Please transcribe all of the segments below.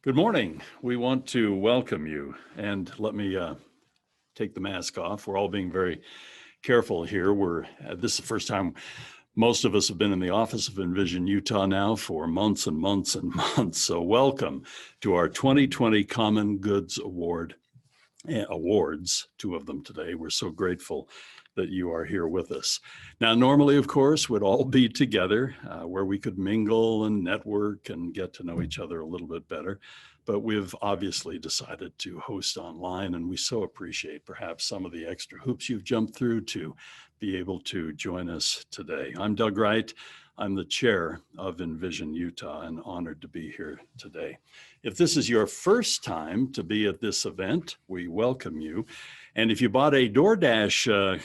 Good morning. We want to welcome you, and let me take the mask off. We're all being very careful here. This is the first time most of us have been in the office of Envision Utah now for months and months and months. So welcome to our 2020 Common Goods Awards, two of them today. We're so grateful that you are here with us. Now, normally, of course, we'd all be together where we could mingle and network and get to know each other a little bit better. But we've obviously decided to host online, and we so appreciate perhaps some of the extra hoops you've jumped through to be able to join us today. I'm Doug Wright. I'm the chair of Envision Utah and honored to be here today. If this is your first time to be at this event, we welcome you. And if you bought a DoorDash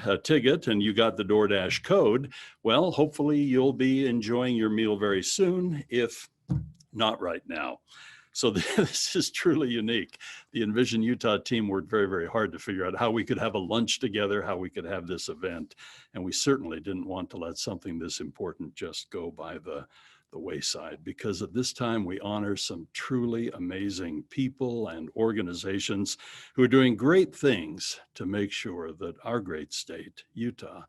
a ticket, and you got the DoorDash code, well, hopefully you'll be enjoying your meal very soon, if not right now. So this is truly unique. The Envision Utah team worked very, very hard to figure out how we could have a lunch together, how we could have this event. And we certainly didn't want to let something this important just go by the wayside, because at this time we honor some truly amazing people and organizations who are doing great things to make sure that our great state, Utah,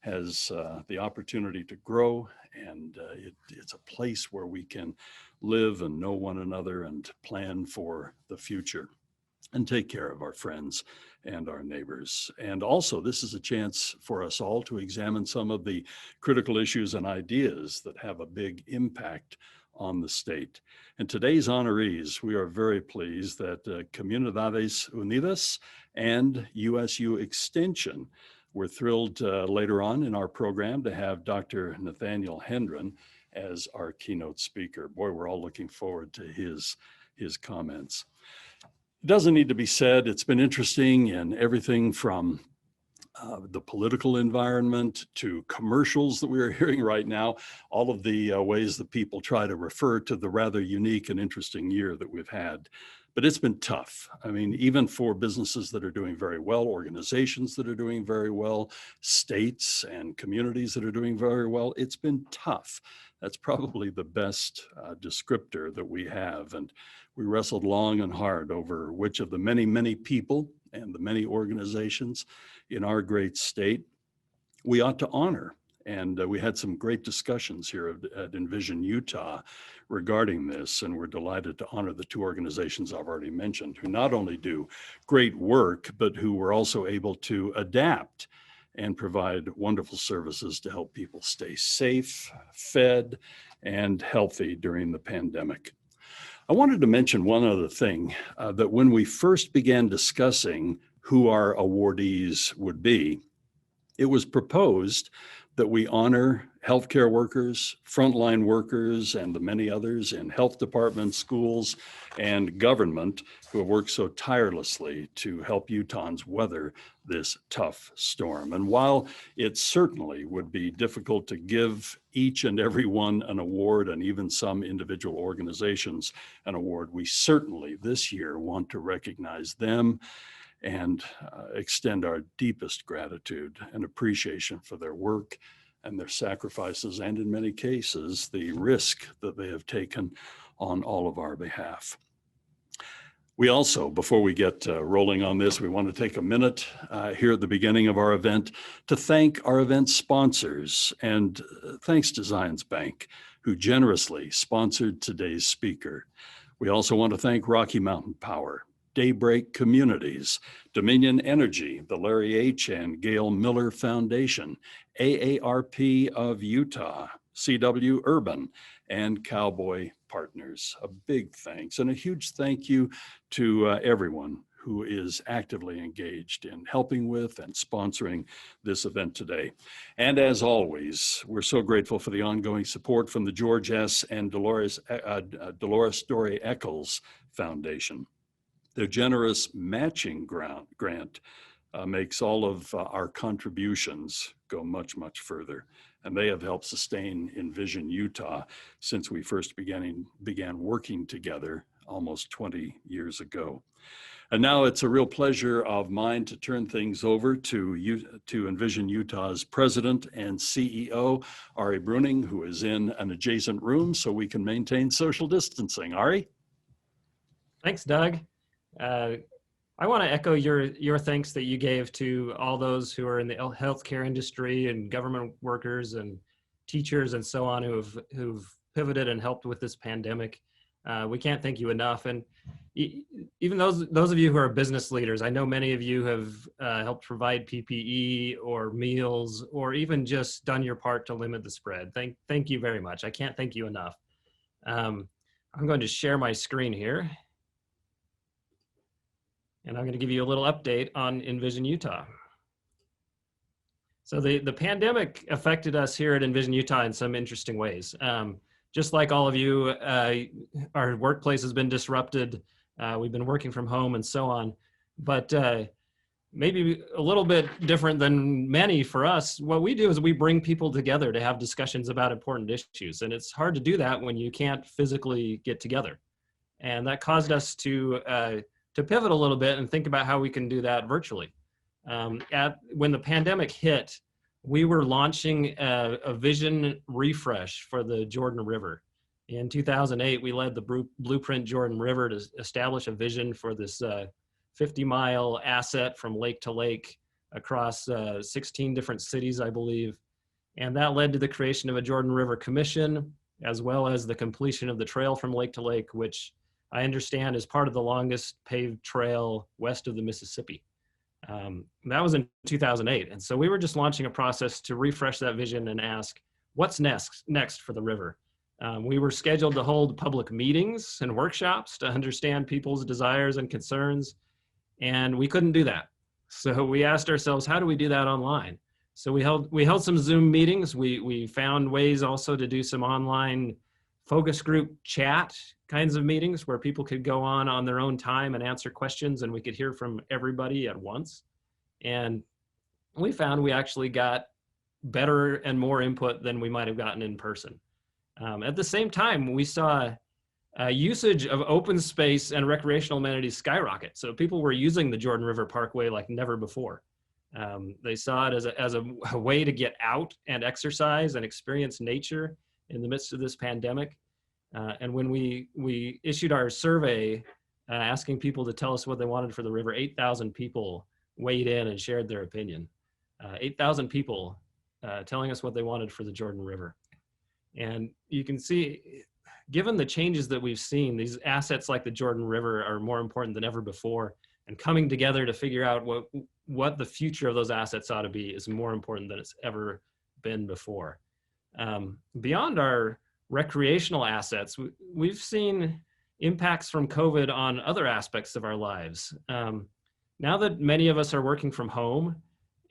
has the opportunity to grow, and it's a place where we can live and know one another and plan for the future and take care of our friends and our neighbors. And also, this is a chance for us all to examine some of the critical issues and ideas that have a big impact on the state. And today's honorees, we are very pleased that Comunidades Unidas and USU Extension. We're thrilled later on in our program to have Dr. Nathaniel Hendren as our keynote speaker. Boy, we're all looking forward to his comments. It doesn't need to be said, it's been interesting in everything from the political environment to commercials that we are hearing right now, all of the ways that people try to refer to the rather unique and interesting year that we've had. But it's been tough. I mean, even for businesses that are doing very well, organizations that are doing very well, states and communities that are doing very well, it's been tough. That's probably the best descriptor that we have. And we wrestled long and hard over which of the many, many people and the many organizations in our great state we ought to honor. And we had some great discussions here at Envision Utah regarding this, and we're delighted to honor the two organizations I've already mentioned, who not only do great work, but who were also able to adapt and provide wonderful services to help people stay safe, fed, and healthy during the pandemic. I wanted to mention one other thing, that when we first began discussing who our awardees would be, it was proposed that we honor healthcare workers, frontline workers, and the many others in health departments, schools, and government who have worked so tirelessly to help Utahns weather this tough storm. And while it certainly would be difficult to give each and every one an award, and even some individual organizations an award, we certainly this year want to recognize them and extend our deepest gratitude and appreciation for their work and their sacrifices, and in many cases, the risk that they have taken on all of our behalf. We also, before we get rolling on this, we want to take a minute here at the beginning of our event to thank our event sponsors, and thanks to Zions Bank, who generously sponsored today's speaker. We also want to thank Rocky Mountain Power, Daybreak Communities, Dominion Energy, the Larry H. and Gail Miller Foundation, AARP of Utah, CW Urban, and Cowboy Partners. A big thanks and a huge thank you to everyone who is actively engaged in helping with and sponsoring this event today. And as always, we're so grateful for the ongoing support from the George S. and Dolores Dory Eccles Foundation. Their generous matching grant makes all of our contributions go much, much further. And they have helped sustain Envision Utah since we first began working together almost 20 years ago. And now it's a real pleasure of mine to turn things over to Envision Utah's president and CEO, Ari Bruning, who is in an adjacent room so we can maintain social distancing. Ari? Thanks, Doug. Uh, I want to echo your thanks that you gave to all those who are in the healthcare industry and government workers and teachers and so on who've pivoted and helped with this pandemic. We can't thank you enough. And even those of you who are business leaders, I know many of you have helped provide PPE or meals or even just done your part to limit the spread. Thank you very much. I can't thank you enough. I'm going to share my screen here. And I'm going to give you a little update on Envision Utah. So the pandemic affected us here at Envision Utah in some interesting ways. Just like all of you, our workplace has been disrupted. We've been working from home and so on. But maybe a little bit different than many for us, what we do is we bring people together to have discussions about important issues. And it's hard to do that when you can't physically get together. And that caused us to pivot a little bit and think about how we can do that virtually. When the pandemic hit, we were launching a vision refresh for the Jordan River. In 2008, we led the Blueprint Jordan River to establish a vision for this 50-mile asset from lake to lake across 16 different cities, I believe. And that led to the creation of a Jordan River Commission, as well as the completion of the trail from lake to lake, which I understand is part of the longest paved trail west of the Mississippi. That was in 2008. And so we were just launching a process to refresh that vision and ask, what's next for the river? We were scheduled to hold public meetings and workshops to understand people's desires and concerns, and we couldn't do that. So we asked ourselves, how do we do that online? So we held some Zoom meetings. We found ways also to do some online focus group chat kinds of meetings where people could go on their own time and answer questions, and we could hear from everybody at once. And we found we actually got better and more input than we might have gotten in person. At the same time, we saw usage of open space and recreational amenities skyrocket. So people were using the Jordan River Parkway like never before. They saw it as a way to get out and exercise and experience nature in the midst of this pandemic. And when we issued our survey asking people to tell us what they wanted for the river, 8,000 people weighed in and shared their opinion. 8,000 people telling us what they wanted for the Jordan River. And you can see, given the changes that we've seen, these assets like the Jordan River are more important than ever before. And coming together to figure out what the future of those assets ought to be is more important than it's ever been before. Beyond our recreational assets, we've seen impacts from COVID on other aspects of our lives. Now that many of us are working from home,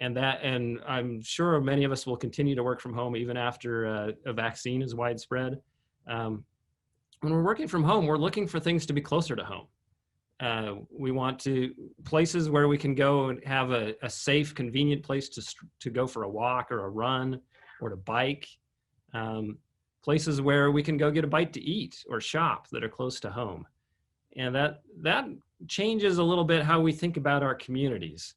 and I'm sure many of us will continue to work from home even after a vaccine is widespread. When we're working from home, we're looking for things to be closer to home. We want places where we can go and have a safe, convenient place to go for a walk or a run or to bike. Places where we can go get a bite to eat or shop that are close to home. And that changes a little bit how we think about our communities.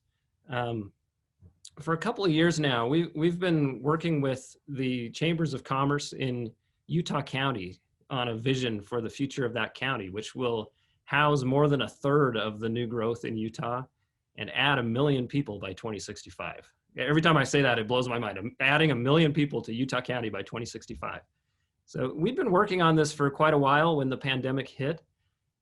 For a couple of years now, we've been working with the Chambers of Commerce in Utah County on a vision for the future of that county, which will house more than a third of the new growth in Utah and add 1 million people by 2065. Every time I say that, it blows my mind. I'm adding 1 million people to Utah County by 2065. So we've been working on this for quite a while when the pandemic hit.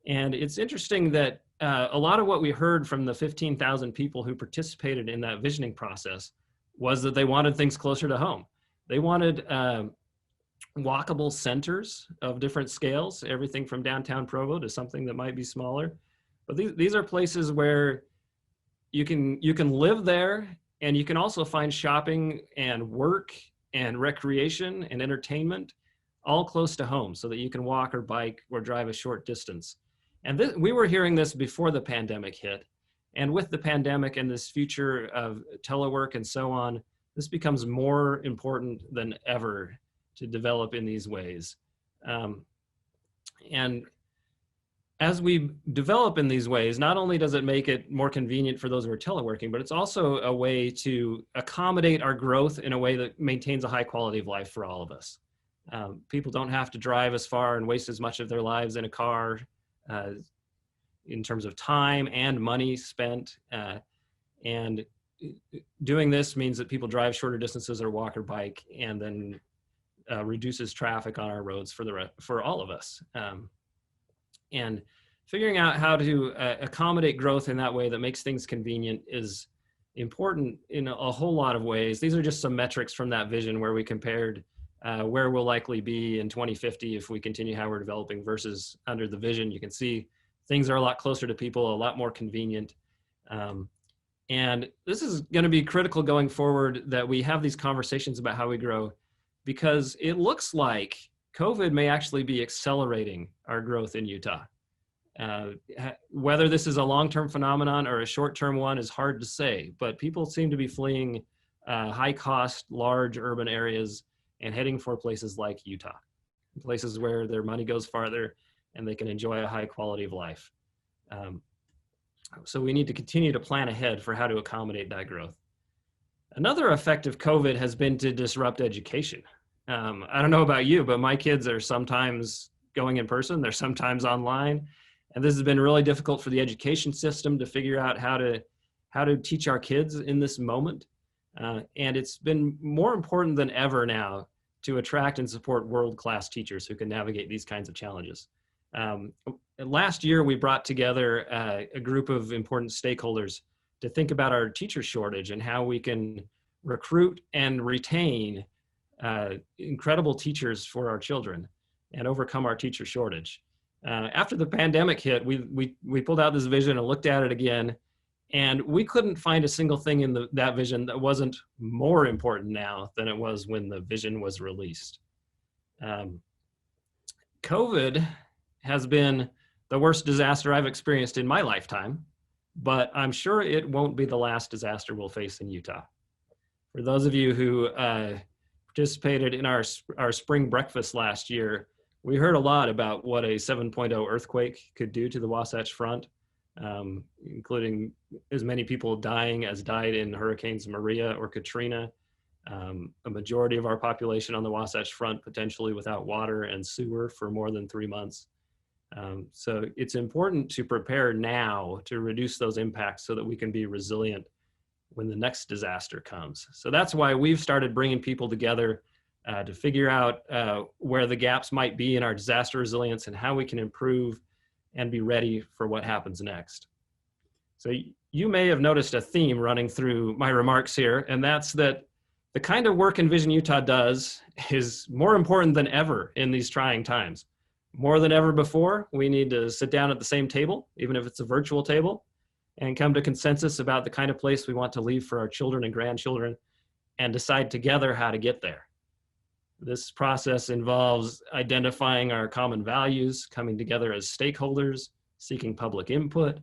And it's interesting that a lot of what we heard from the 15,000 people who participated in that visioning process was that they wanted things closer to home. They wanted walkable centers of different scales, everything from downtown Provo to something that might be smaller. But these are places where you can live there, and you can also find shopping and work and recreation and entertainment all close to home so that you can walk or bike or drive a short distance. And we were hearing this before the pandemic hit. And with the pandemic and this future of telework and so on, this becomes more important than ever to develop in these ways. And as we develop in these ways, not only does it make it more convenient for those who are teleworking, but it's also a way to accommodate our growth in a way that maintains a high quality of life for all of us. People don't have to drive as far and waste as much of their lives in a car. in terms of time and money spent. And doing this means that people drive shorter distances or walk or bike, and then reduces traffic on our roads for all of us. And figuring out how to accommodate growth in that way that makes things convenient is important in a whole lot of ways. These are just some metrics from that vision where we compared where we'll likely be in 2050 if we continue how we're developing versus under the vision. You can see things are a lot closer to people, a lot more convenient. And this is going to be critical going forward, that we have these conversations about how we grow, because it looks like COVID may actually be accelerating our growth in Utah. Whether this is a long-term phenomenon or a short-term one is hard to say, but people seem to be fleeing high-cost, large urban areas and heading for places like Utah, places where their money goes farther and they can enjoy a high quality of life. So we need to continue to plan ahead for how to accommodate that growth. Another effect of COVID has been to disrupt education. I don't know about you, but my kids are sometimes going in person, they're sometimes online. And this has been really difficult for the education system to figure out how to teach our kids in this moment. And it's been more important than ever now to attract and support world-class teachers who can navigate these kinds of challenges. Last year, we brought together a group of important stakeholders to think about our teacher shortage and how we can recruit and retain incredible teachers for our children and overcome our teacher shortage. After the pandemic hit, we pulled out this vision and looked at it again, and we couldn't find a single thing in that vision that wasn't more important now than it was when the vision was released. COVID has been the worst disaster I've experienced in my lifetime, but I'm sure it won't be the last disaster we'll face in Utah. For those of you who participated in our spring breakfast last year, we heard a lot about what a 7.0 earthquake could do to the Wasatch Front, including as many people dying as died in Hurricanes Maria or Katrina. A majority of our population on the Wasatch Front potentially without water and sewer for more than 3 months. So it's important to prepare now to reduce those impacts so that we can be resilient when the next disaster comes. So that's why we've started bringing people together to figure out where the gaps might be in our disaster resilience and how we can improve and be ready for what happens next. So you may have noticed a theme running through my remarks here, and that's that the kind of work Envision Utah does is more important than ever in these trying times. More than ever before, we need to sit down at the same table, even if it's a virtual table, and come to consensus about the kind of place we want to leave for our children and grandchildren and decide together how to get there. This process involves identifying our common values, coming together as stakeholders, seeking public input,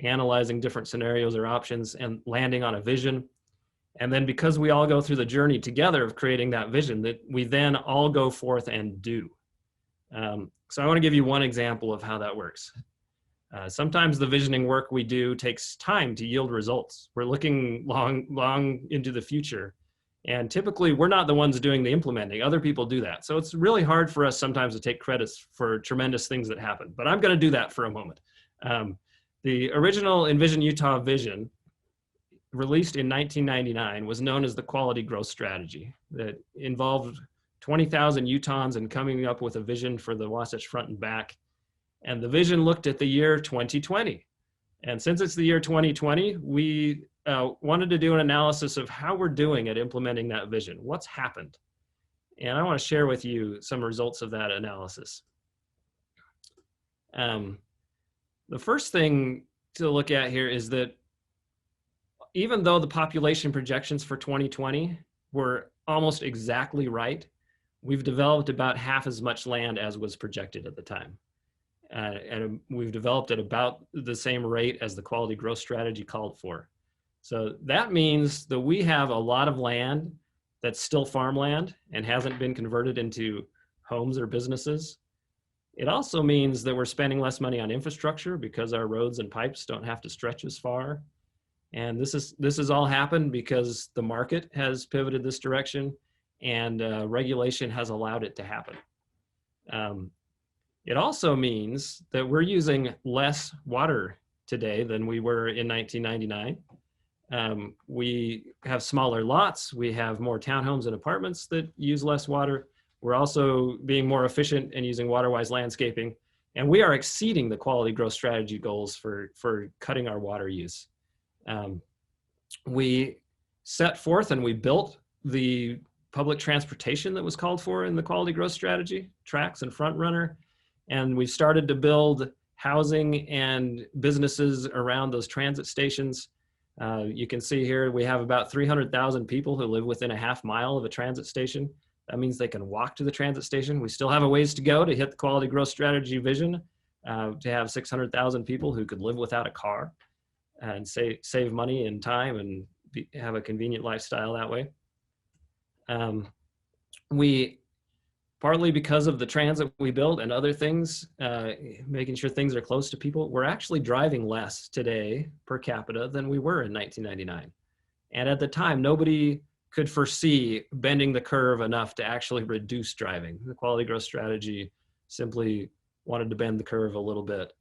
analyzing different scenarios or options, and landing on a vision. And then because we all go through the journey together of creating that vision, that we then all go forth and do. So I want to give you one example of how that works. Sometimes the visioning work we do takes time to yield results. We're looking long into the future. And typically we're not the ones doing the implementing, other people do that. So it's really hard for us sometimes to take credits for tremendous things that happen, but I'm going to do that for a moment. The original Envision Utah vision, released in 1999, was known as the Quality Growth Strategy that involved 20,000 Utahns and coming up with a vision for the Wasatch Front and back. And the vision looked at the year 2020. And since it's the year 2020, we wanted to do an analysis of how we're doing at implementing that vision. What's happened? And I want to share with you some results of that analysis. The first thing to look at here is that even though the population projections for 2020 were almost exactly right, we've developed about half as much land as was projected at the time. And we've developed at about the same rate as the quality growth strategy called for. So that means that we have a lot of land that's still farmland and hasn't been converted into homes or businesses. It also means that we're spending less money on infrastructure because our roads and pipes don't have to stretch as far. And this has all happened because the market has pivoted this direction and regulation has allowed it to happen. It also means that we're using less water today than we were in 1999. We have smaller lots. We have more townhomes and apartments that use less water. We're also being more efficient and using water-wise landscaping. And we are exceeding the quality growth strategy goals for cutting our water use. We set forth and we built the public transportation that was called for in the quality growth strategy, tracks and front runner. And we've started to build housing and businesses around those transit stations. You can see here we have about 300,000 people who live within a half mile of a transit station. That means they can walk to the transit station. We still have a ways to go to hit the quality growth strategy vision, to have 600,000 people who could live without a car and save money and time and have a convenient lifestyle that way. We, partly because of the transit we built and other things, making sure things are close to people, we're actually driving less today per capita than we were in 1999. And at the time, nobody could foresee bending the curve enough to actually reduce driving. The quality growth strategy simply wanted to bend the curve a little bit.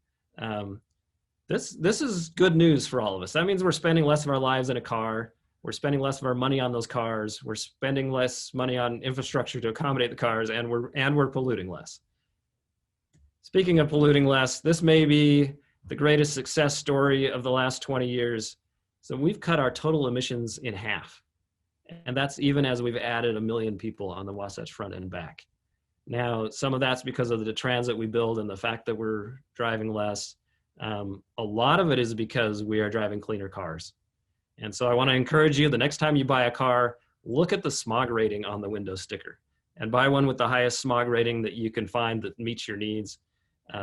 This is good news for all of us. That means we're spending less of our lives in a car. We're spending less of our money on those cars. We're spending less money on infrastructure to accommodate the cars, and we're polluting less. Speaking of polluting less, this may be the greatest success story of the last 20 years. So we've cut our total emissions in half. And that's even as we've added 1 million people on the Wasatch Front and back. Now, some of that's because of the transit we build and the fact that we're driving less. A lot of it is because we are driving cleaner cars. And so I want to encourage you, the next time you buy a car, look at the smog rating on the window sticker and buy one with the highest smog rating that you can find that meets your needs.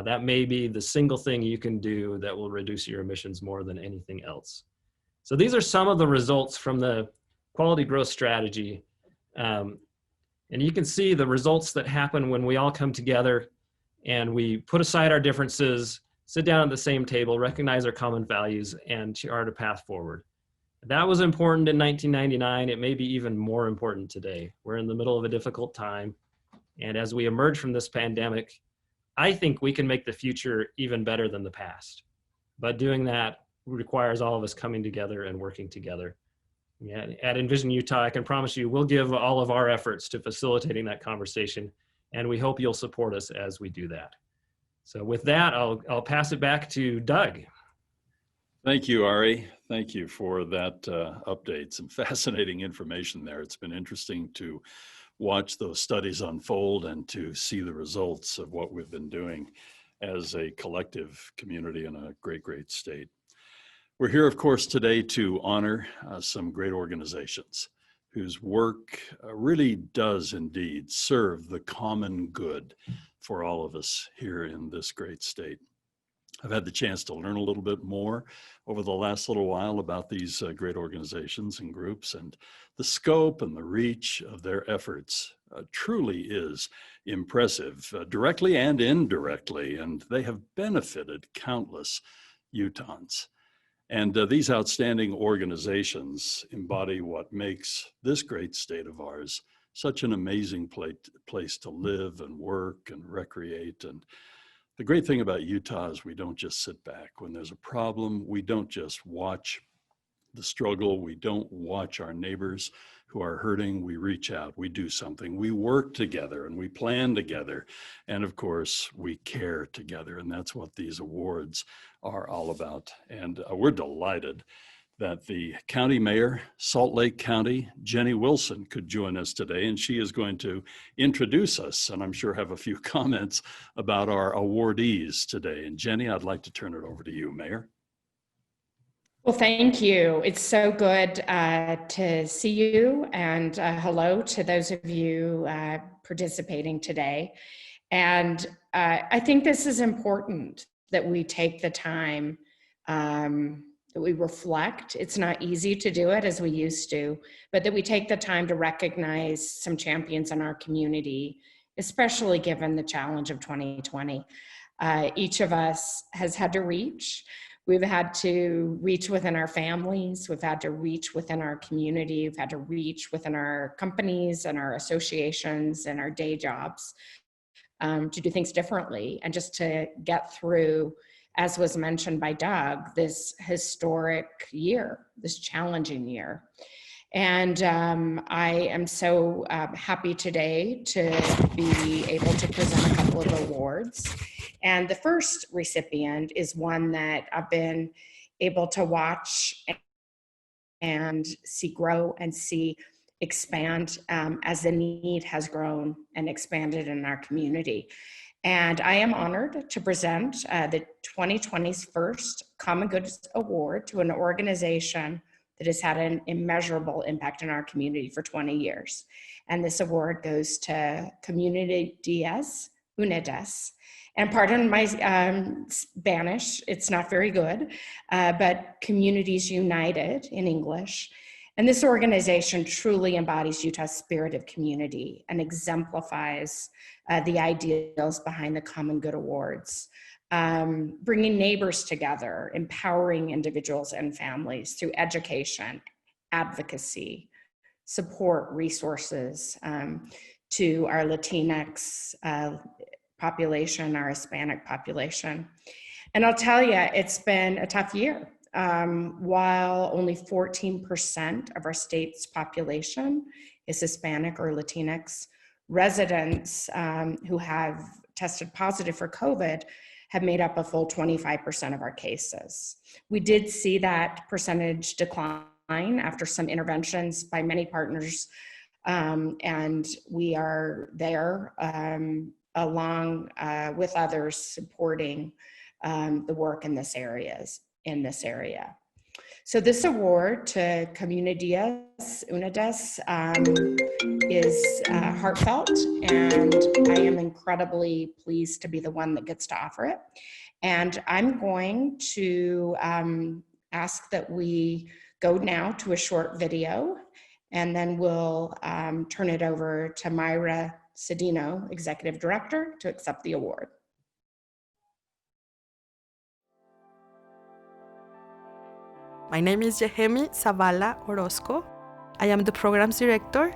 That may be the single thing you can do that will reduce your emissions more than anything else. So these are some of the results from the quality growth strategy. And you can see the results that happen when we all come together and we put aside our differences, sit down at the same table, recognize our common values, and chart a path forward. That was important in 1999. It may be even more important today. We're in the middle of a difficult time. And as we emerge from this pandemic, I think we can make the future even better than the past. But doing that requires all of us coming together and working together. Yeah, at Envision Utah, I can promise you we'll give all of our efforts to facilitating that conversation, and we hope you'll support us as we do that. So with that, I'll pass it back to Doug. Thank you, Ari. Thank you for that update. Some fascinating information there. It's been interesting to watch those studies unfold and to see the results of what we've been doing as a collective community in a great, great state. We're here, of course, today to honor some great organizations whose work really does indeed serve the common good for all of us here in this great state. I've had the chance to learn a little bit more over the last little while about these great organizations and groups, and the scope and the reach of their efforts truly is impressive, directly and indirectly, and they have benefited countless Utahns. And these outstanding organizations embody what makes this great state of ours such an amazing place to live and work and recreate. And the great thing about Utah is we don't just sit back. When there's a problem, we don't just watch the struggle. We don't watch our neighbors who are hurting. We reach out, we do something, we work together, and we plan together. And of course, we care together. And that's what these awards are all about. And we're delighted that the county mayor, Salt Lake County, Jenny Wilson, could join us today. And she is going to introduce us, and I'm sure have a few comments about our awardees today. And Jenny, I'd like to turn it over to you, Mayor. Well, thank you. It's so good to see you, and hello to those of you participating today. And I think this is important that we take the time, that we reflect. It's not easy to do it as we used to, but that we take the time to recognize some champions in our community, especially given the challenge of 2020. Each of us has had to reach. We've had to reach within our families. We've had to reach within our community. We've had to reach within our companies and our associations and our day jobs to do things differently and just to get through, as was mentioned by Doug, this historic year, this challenging year. And I am so happy today to be able to present a couple of awards. And the first recipient is one that I've been able to watch and see grow and see expand as the need has grown and expanded in our community. And I am honored to present the 2020's first Common Goods Award to an organization that has had an immeasurable impact in our community for 20 years. And this award goes to Comunidades, Unidas. And pardon my Spanish, it's not very good, but Communities United in English. And this organization truly embodies Utah's spirit of community and exemplifies the ideals behind the Common Good Awards. Bringing neighbors together, empowering individuals and families through education, advocacy, support, resources to our Latinx population, our Hispanic population. And I'll tell you, it's been a tough year. While only 14% of our state's population is Hispanic or Latinx, residents who have tested positive for COVID have made up a full 25% of our cases. We did see that percentage decline after some interventions by many partners, and we are there along with others supporting the work in this area. So this award to Comunidades Unidas is heartfelt, and I am incredibly pleased to be the one that gets to offer it. And I'm going to ask that we go now to a short video, and then we'll turn it over to Myra Cedino, Executive Director, to accept the award. My name is Yehemi Zavala Orozco. I am the Programs Director,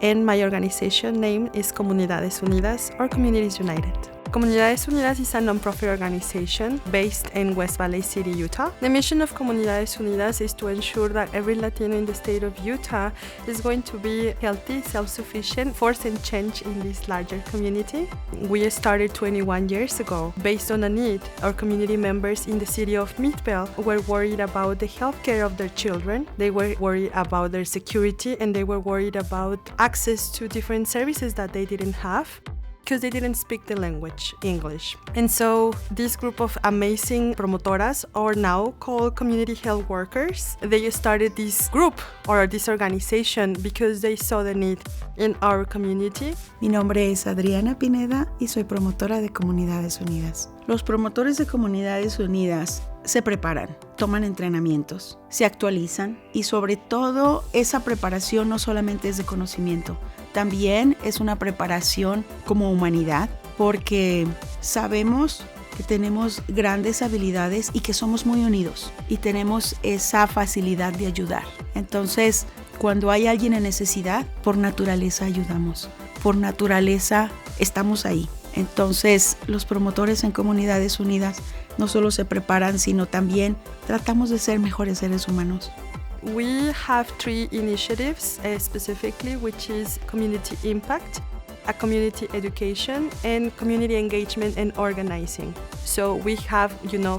and my organization name is Comunidades Unidas, or Communities United. Comunidades Unidas is a nonprofit organization based in West Valley City, Utah. The mission of Comunidades Unidas is to ensure that every Latino in the state of Utah is going to be healthy, self-sufficient, forcing change in this larger community. We started 21 years ago based on a need. Our community members in the city of Meadville were worried about the health care of their children. They were worried about their security, and they were worried about access to different services that they didn't have, because they didn't speak the language, English. And so this group of amazing promotoras, or now called community health workers, they started this group or this organization because they saw the need in our community. Mi nombre es Adriana Pineda y soy promotora de Comunidades Unidas. Los promotores de Comunidades Unidas se preparan, toman entrenamientos, se actualizan y sobre todo esa preparación no solamente es de conocimiento, también es una preparación como humanidad, porque sabemos que tenemos grandes habilidades y que somos muy unidos y tenemos esa facilidad de ayudar. Entonces, cuando hay alguien en necesidad, por naturaleza ayudamos, por naturaleza estamos ahí. Entonces, los promotores en Comunidades Unidas no solo se preparan, sino también tratamos de ser mejores seres humanos. We have 3 initiatives specifically, which is community impact, a community education, and community engagement and organizing. So we have,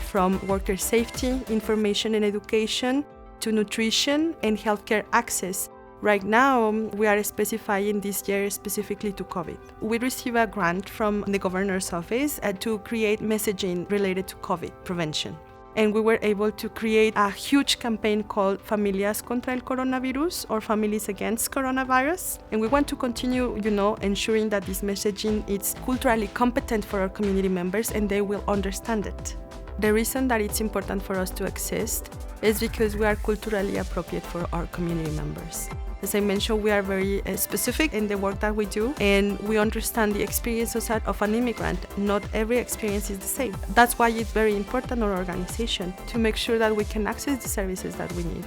from worker safety, information and education, to nutrition and healthcare access. Right now, we are specifying this year specifically to COVID. We received a grant from the governor's office to create messaging related to COVID prevention. And we were able to create a huge campaign called Familias contra el Coronavirus, or Families Against Coronavirus. And we want to continue, ensuring that this messaging is culturally competent for our community members and they will understand it. The reason that it's important for us to exist is because we are culturally appropriate for our community members. As I mentioned, we are very specific in the work that we do, and we understand the experiences of an immigrant. Not every experience is the same. That's why it's very important, our organization, to make sure that we can access the services that we need.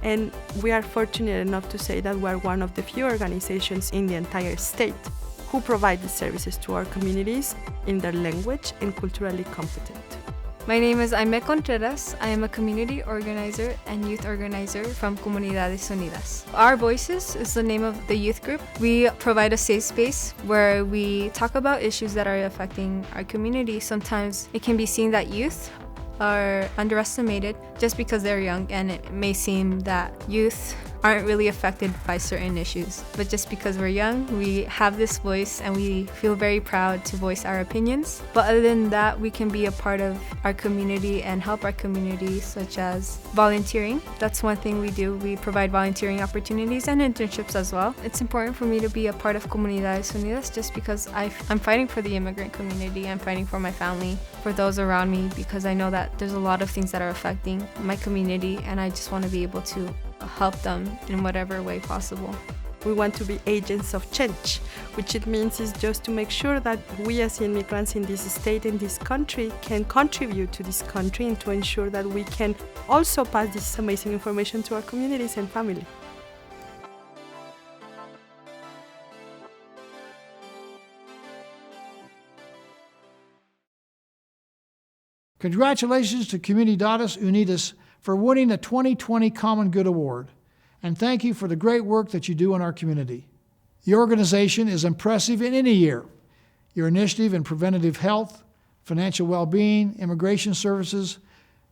And we are fortunate enough to say that we are one of the few organizations in the entire state who provide the services to our communities in their language and culturally competent. My name is Aime Contreras. I am a community organizer and youth organizer from Comunidades Unidas. Our Voices is the name of the youth group. We provide a safe space where we talk about issues that are affecting our community. Sometimes it can be seen that youth are underestimated just because they're young, and it may seem that youth aren't really affected by certain issues. But just because we're young, we have this voice and we feel very proud to voice our opinions. But other than that, we can be a part of our community and help our community, such as volunteering. That's one thing we do. We provide volunteering opportunities and internships as well. It's important for me to be a part of Comunidades Unidas just because I'm fighting for the immigrant community. I'm fighting for my family, for those around me, because I know that there's a lot of things that are affecting my community, and I just want to be able to help them in whatever way possible. We want to be agents of change, which it means is just to make sure that we as immigrants in this state and this country can contribute to this country, and to ensure that we can also pass this amazing information to our communities and family. Congratulations to Comunidades Unidas for winning the 2020 Common Good Award, and thank you for the great work that you do in our community. Your organization is impressive in any year. Your initiative in preventative health, financial well-being, immigration services,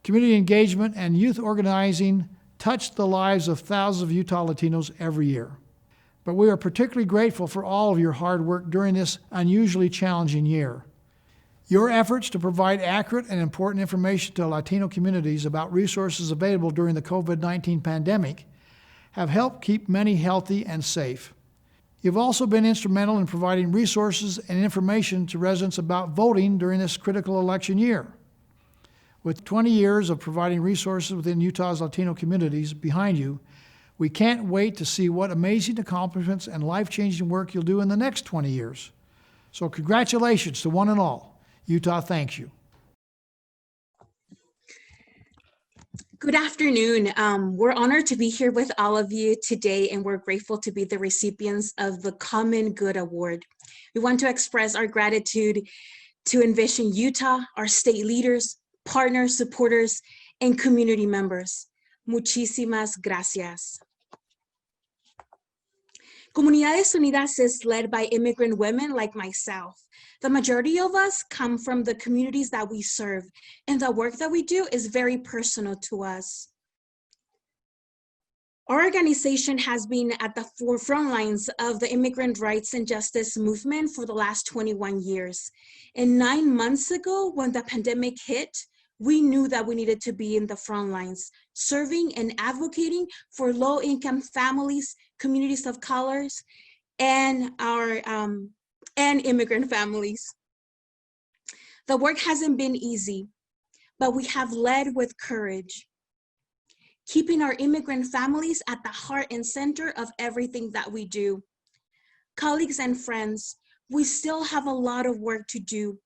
community engagement, and youth organizing touch the lives of thousands of Utah Latinos every year. But we are particularly grateful for all of your hard work during this unusually challenging year. Your efforts to provide accurate and important information to Latino communities about resources available during the COVID-19 pandemic have helped keep many healthy and safe. You've also been instrumental in providing resources and information to residents about voting during this critical election year. With 20 years of providing resources within Utah's Latino communities behind you, we can't wait to see what amazing accomplishments and life-changing work you'll do in the next 20 years. So congratulations to one and all. Utah thanks you. Good afternoon. We're honored to be here with all of you today, and we're grateful to be the recipients of the Common Good Award. We want to express our gratitude to Envision Utah, our state leaders, partners, supporters, and community members. Muchísimas gracias. Comunidades Unidas is led by immigrant women like myself. The majority of us come from the communities that we serve, and the work that we do is very personal to us. Our organization has been at the forefront lines of the immigrant rights and justice movement for the last 21 years. And 9 months ago, when the pandemic hit, we knew that we needed to be in the front lines, serving and advocating for low-income families, communities of colors, and and immigrant families. The work hasn't been easy, but we have led with courage, keeping our immigrant families at the heart and center of everything that we do. Colleagues and friends, we still have a lot of work to do.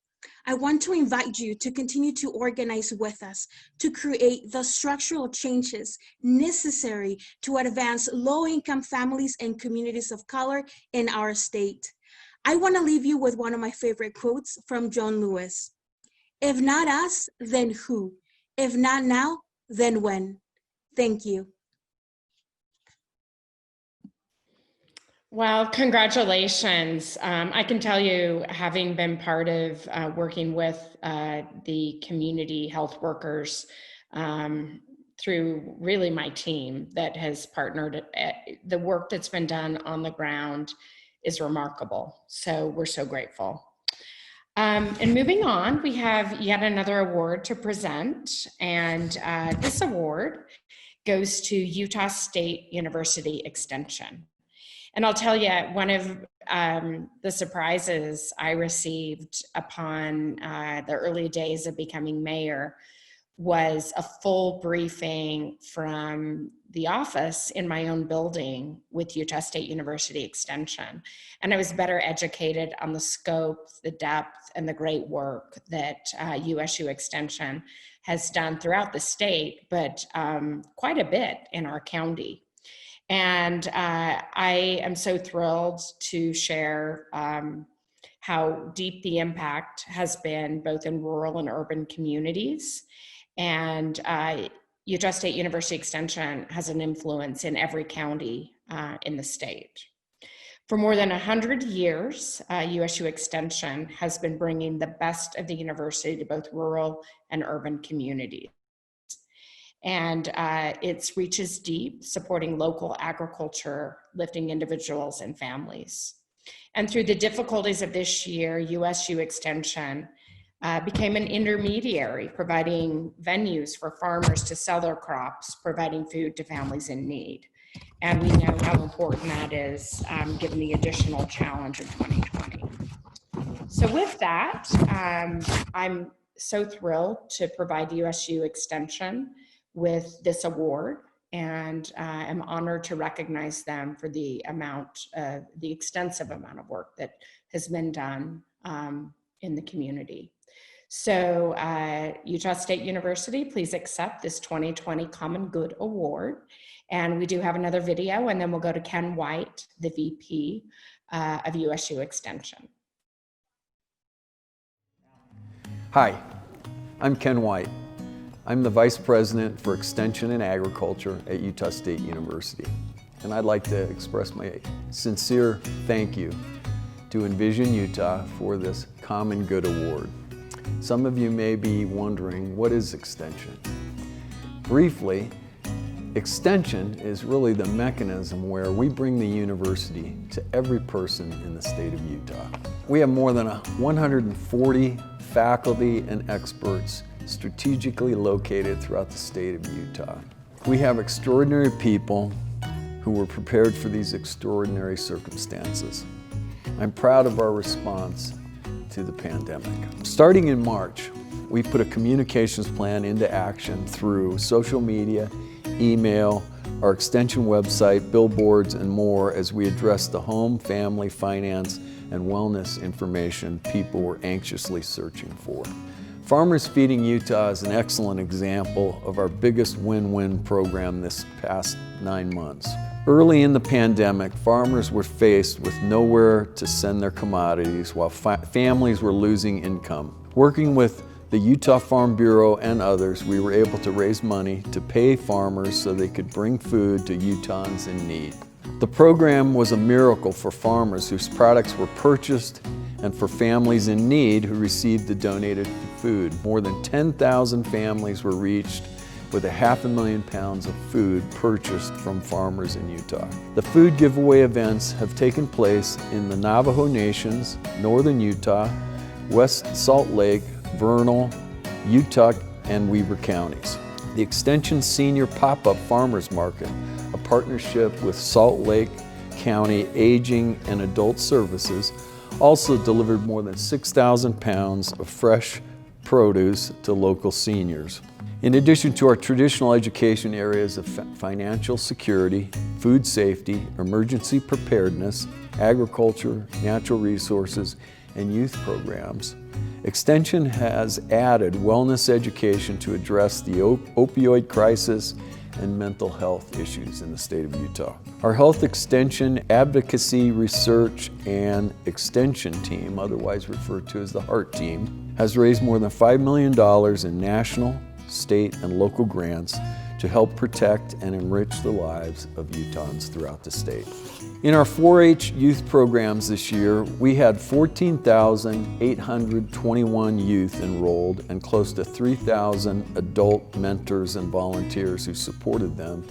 I want to invite you to continue to organize with us to create the structural changes necessary to advance low-income families and communities of color in our state. I want to leave you with one of my favorite quotes from John Lewis. If not us, then who? If not now, then when? Thank you. Well, congratulations. I can tell you, having been part of working with the community health workers through really my team that has partnered, the work that's been done on the ground is remarkable. So we're so grateful. And moving on, we have yet another award to present. And this award goes to Utah State University Extension. And I'll tell you, one of the surprises I received upon the early days of becoming mayor was a full briefing from the office in my own building with Utah State University Extension. And I was better educated on the scope, the depth, and the great work that USU Extension has done throughout the state, but quite a bit in our county. And I am so thrilled to share how deep the impact has been both in rural and urban communities. And Utah State University Extension has an influence in every county in the state. For more than 100 years, USU Extension has been bringing the best of the university to both rural and urban communities. And its reach is deep, supporting local agriculture, lifting individuals and families. And through the difficulties of this year, USU Extension became an intermediary, providing venues for farmers to sell their crops, providing food to families in need. And we know how important that is, given the additional challenge of 2020. So with that, I'm so thrilled to provide USU Extension with this award, and I'm honored to recognize them for the extensive amount of work that has been done in the community. So Utah State University, please accept this 2020 Common Good Award. And we do have another video, and then we'll go to Ken White, the VP of USU Extension. Hi, I'm Ken White. I'm the Vice President for Extension and Agriculture at Utah State University. And I'd like to express my sincere thank you to Envision Utah for this Common Good Award. Some of you may be wondering, what is Extension? Briefly, Extension is really the mechanism where we bring the university to every person in the state of Utah. We have more than 140 faculty and experts strategically located throughout the state of Utah. We have extraordinary people who were prepared for these extraordinary circumstances. I'm proud of our response to the pandemic. Starting in March, we put a communications plan into action through social media, email, our extension website, billboards, and more as we address the home, family, finance, and wellness information people were anxiously searching for. Farmers Feeding Utah is an excellent example of our biggest win-win program this past 9 months. Early in the pandemic, farmers were faced with nowhere to send their commodities while families were losing income. Working with the Utah Farm Bureau and others, we were able to raise money to pay farmers so they could bring food to Utahns in need. The program was a miracle for farmers whose products were purchased and for families in need who received the donated food. More than 10,000 families were reached with 500,000 pounds of food purchased from farmers in Utah. The food giveaway events have taken place in the Navajo Nations, Northern Utah, West Salt Lake, Vernal, Utah, and Weber counties. The Extension Senior Pop-Up Farmers Market, a partnership with Salt Lake County Aging and Adult Services, also delivered more than 6,000 pounds of fresh produce to local seniors. In addition to our traditional education areas of financial security, food safety, emergency preparedness, agriculture, natural resources, and youth programs, Extension has added wellness education to address the opioid crisis and mental health issues in the state of Utah. Our Health Extension Advocacy Research and Extension Team, otherwise referred to as the HEART Team, has raised more than $5 million in national, state, and local grants to help protect and enrich the lives of Utahns throughout the state. In our 4-H youth programs this year, we had 14,821 youth enrolled and close to 3,000 adult mentors and volunteers who supported them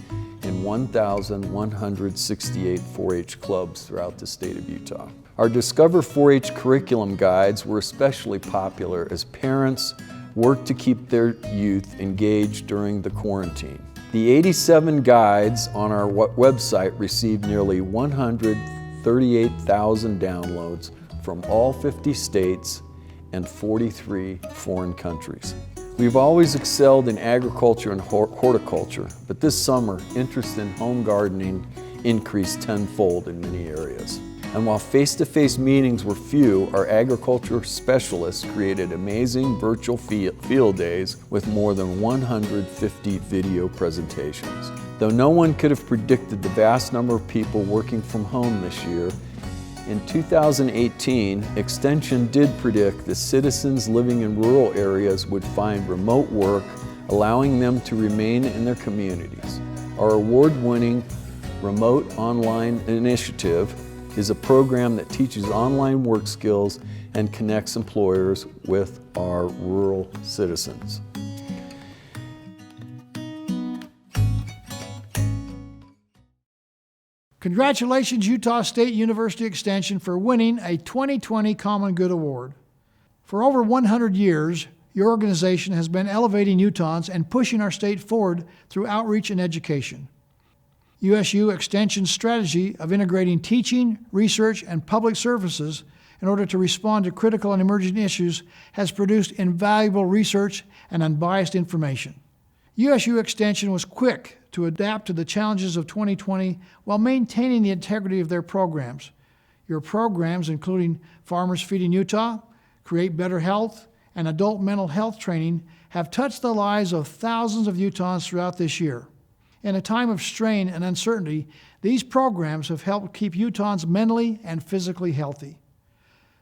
in 1,168 4-H clubs throughout the state of Utah. Our Discover 4-H curriculum guides were especially popular as parents worked to keep their youth engaged during the quarantine. The 87 guides on our website received nearly 138,000 downloads from all 50 states and 43 foreign countries. We've always excelled in agriculture and horticulture, but this summer, interest in home gardening increased tenfold in many areas. And while face-to-face meetings were few, our agriculture specialists created amazing virtual field days with more than 150 video presentations. Though no one could have predicted the vast number of people working from home this year, in 2018, Extension did predict that citizens living in rural areas would find remote work, allowing them to remain in their communities. Our award-winning Remote Online Initiative is a program that teaches online work skills and connects employers with our rural citizens. Congratulations, Utah State University Extension, for winning a 2020 Common Good Award. For over 100 years, your organization has been elevating Utahns and pushing our state forward through outreach and education. USU Extension's strategy of integrating teaching, research, and public services in order to respond to critical and emerging issues has produced invaluable research and unbiased information. USU Extension was quick to adapt to the challenges of 2020 while maintaining the integrity of their programs. Your programs, including Farmers Feeding Utah, Create Better Health, and Adult Mental Health Training, have touched the lives of thousands of Utahns throughout this year. In a time of strain and uncertainty, these programs have helped keep Utahns mentally and physically healthy.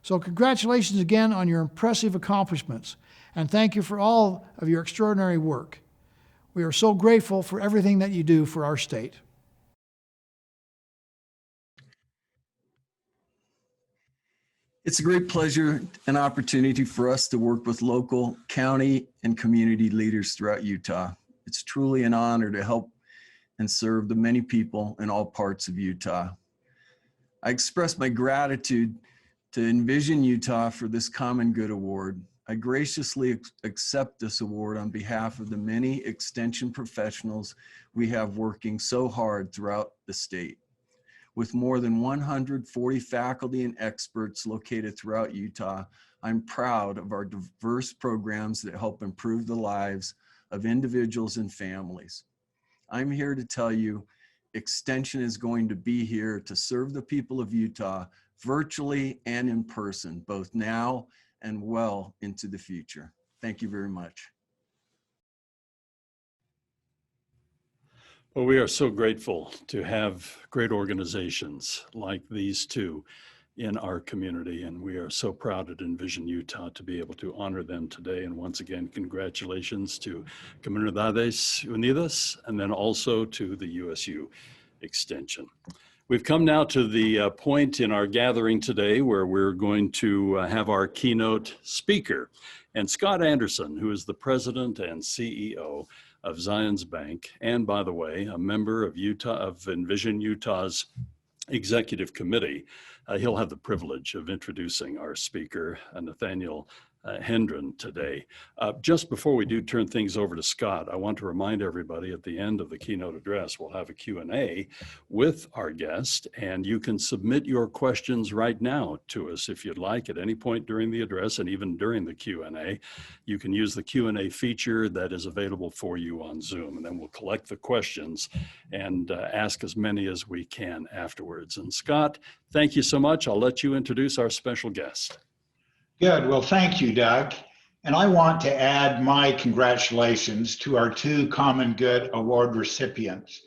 So congratulations again on your impressive accomplishments, and thank you for all of your extraordinary work. We are so grateful for everything that you do for our state. It's a great pleasure and opportunity for us to work with local, county, and community leaders throughout Utah. It's truly an honor to help and serve the many people in all parts of Utah. I express my gratitude to Envision Utah for this Common Good Award. I graciously accept this award on behalf of the many extension professionals we have working so hard throughout the state. With more than 140 faculty and experts located throughout Utah, I'm proud of our diverse programs that help improve the lives of individuals and families. I'm here to tell you, Extension is going to be here to serve the people of Utah virtually and in person, both now and well into the future. Thank you very much. Well, we are so grateful to have great organizations like these two in our community, and we are so proud at Envision Utah to be able to honor them today. And once again, congratulations to Comunidades Unidas, and then also to the USU Extension. We've come now to the point in our gathering today where we're going to have our keynote speaker. And Scott Anderson, who is the president and CEO of Zions Bank, and by the way, a member of Envision Utah's executive committee, he'll have the privilege of introducing our speaker, Nathaniel Hendren, today. Just before we do turn things over to Scott, I want to remind everybody at the end of the keynote address, we'll have a Q&A with our guest, and you can submit your questions right now to us if you'd like at any point during the address and even during the Q&A. You can use the Q&A feature that is available for you on Zoom, and then we'll collect the questions and ask as many as we can afterwards. And Scott, thank you so much. I'll let you introduce our special guest. Good. Well, thank you, Doug. And I want to add my congratulations to our two Common Good Award recipients.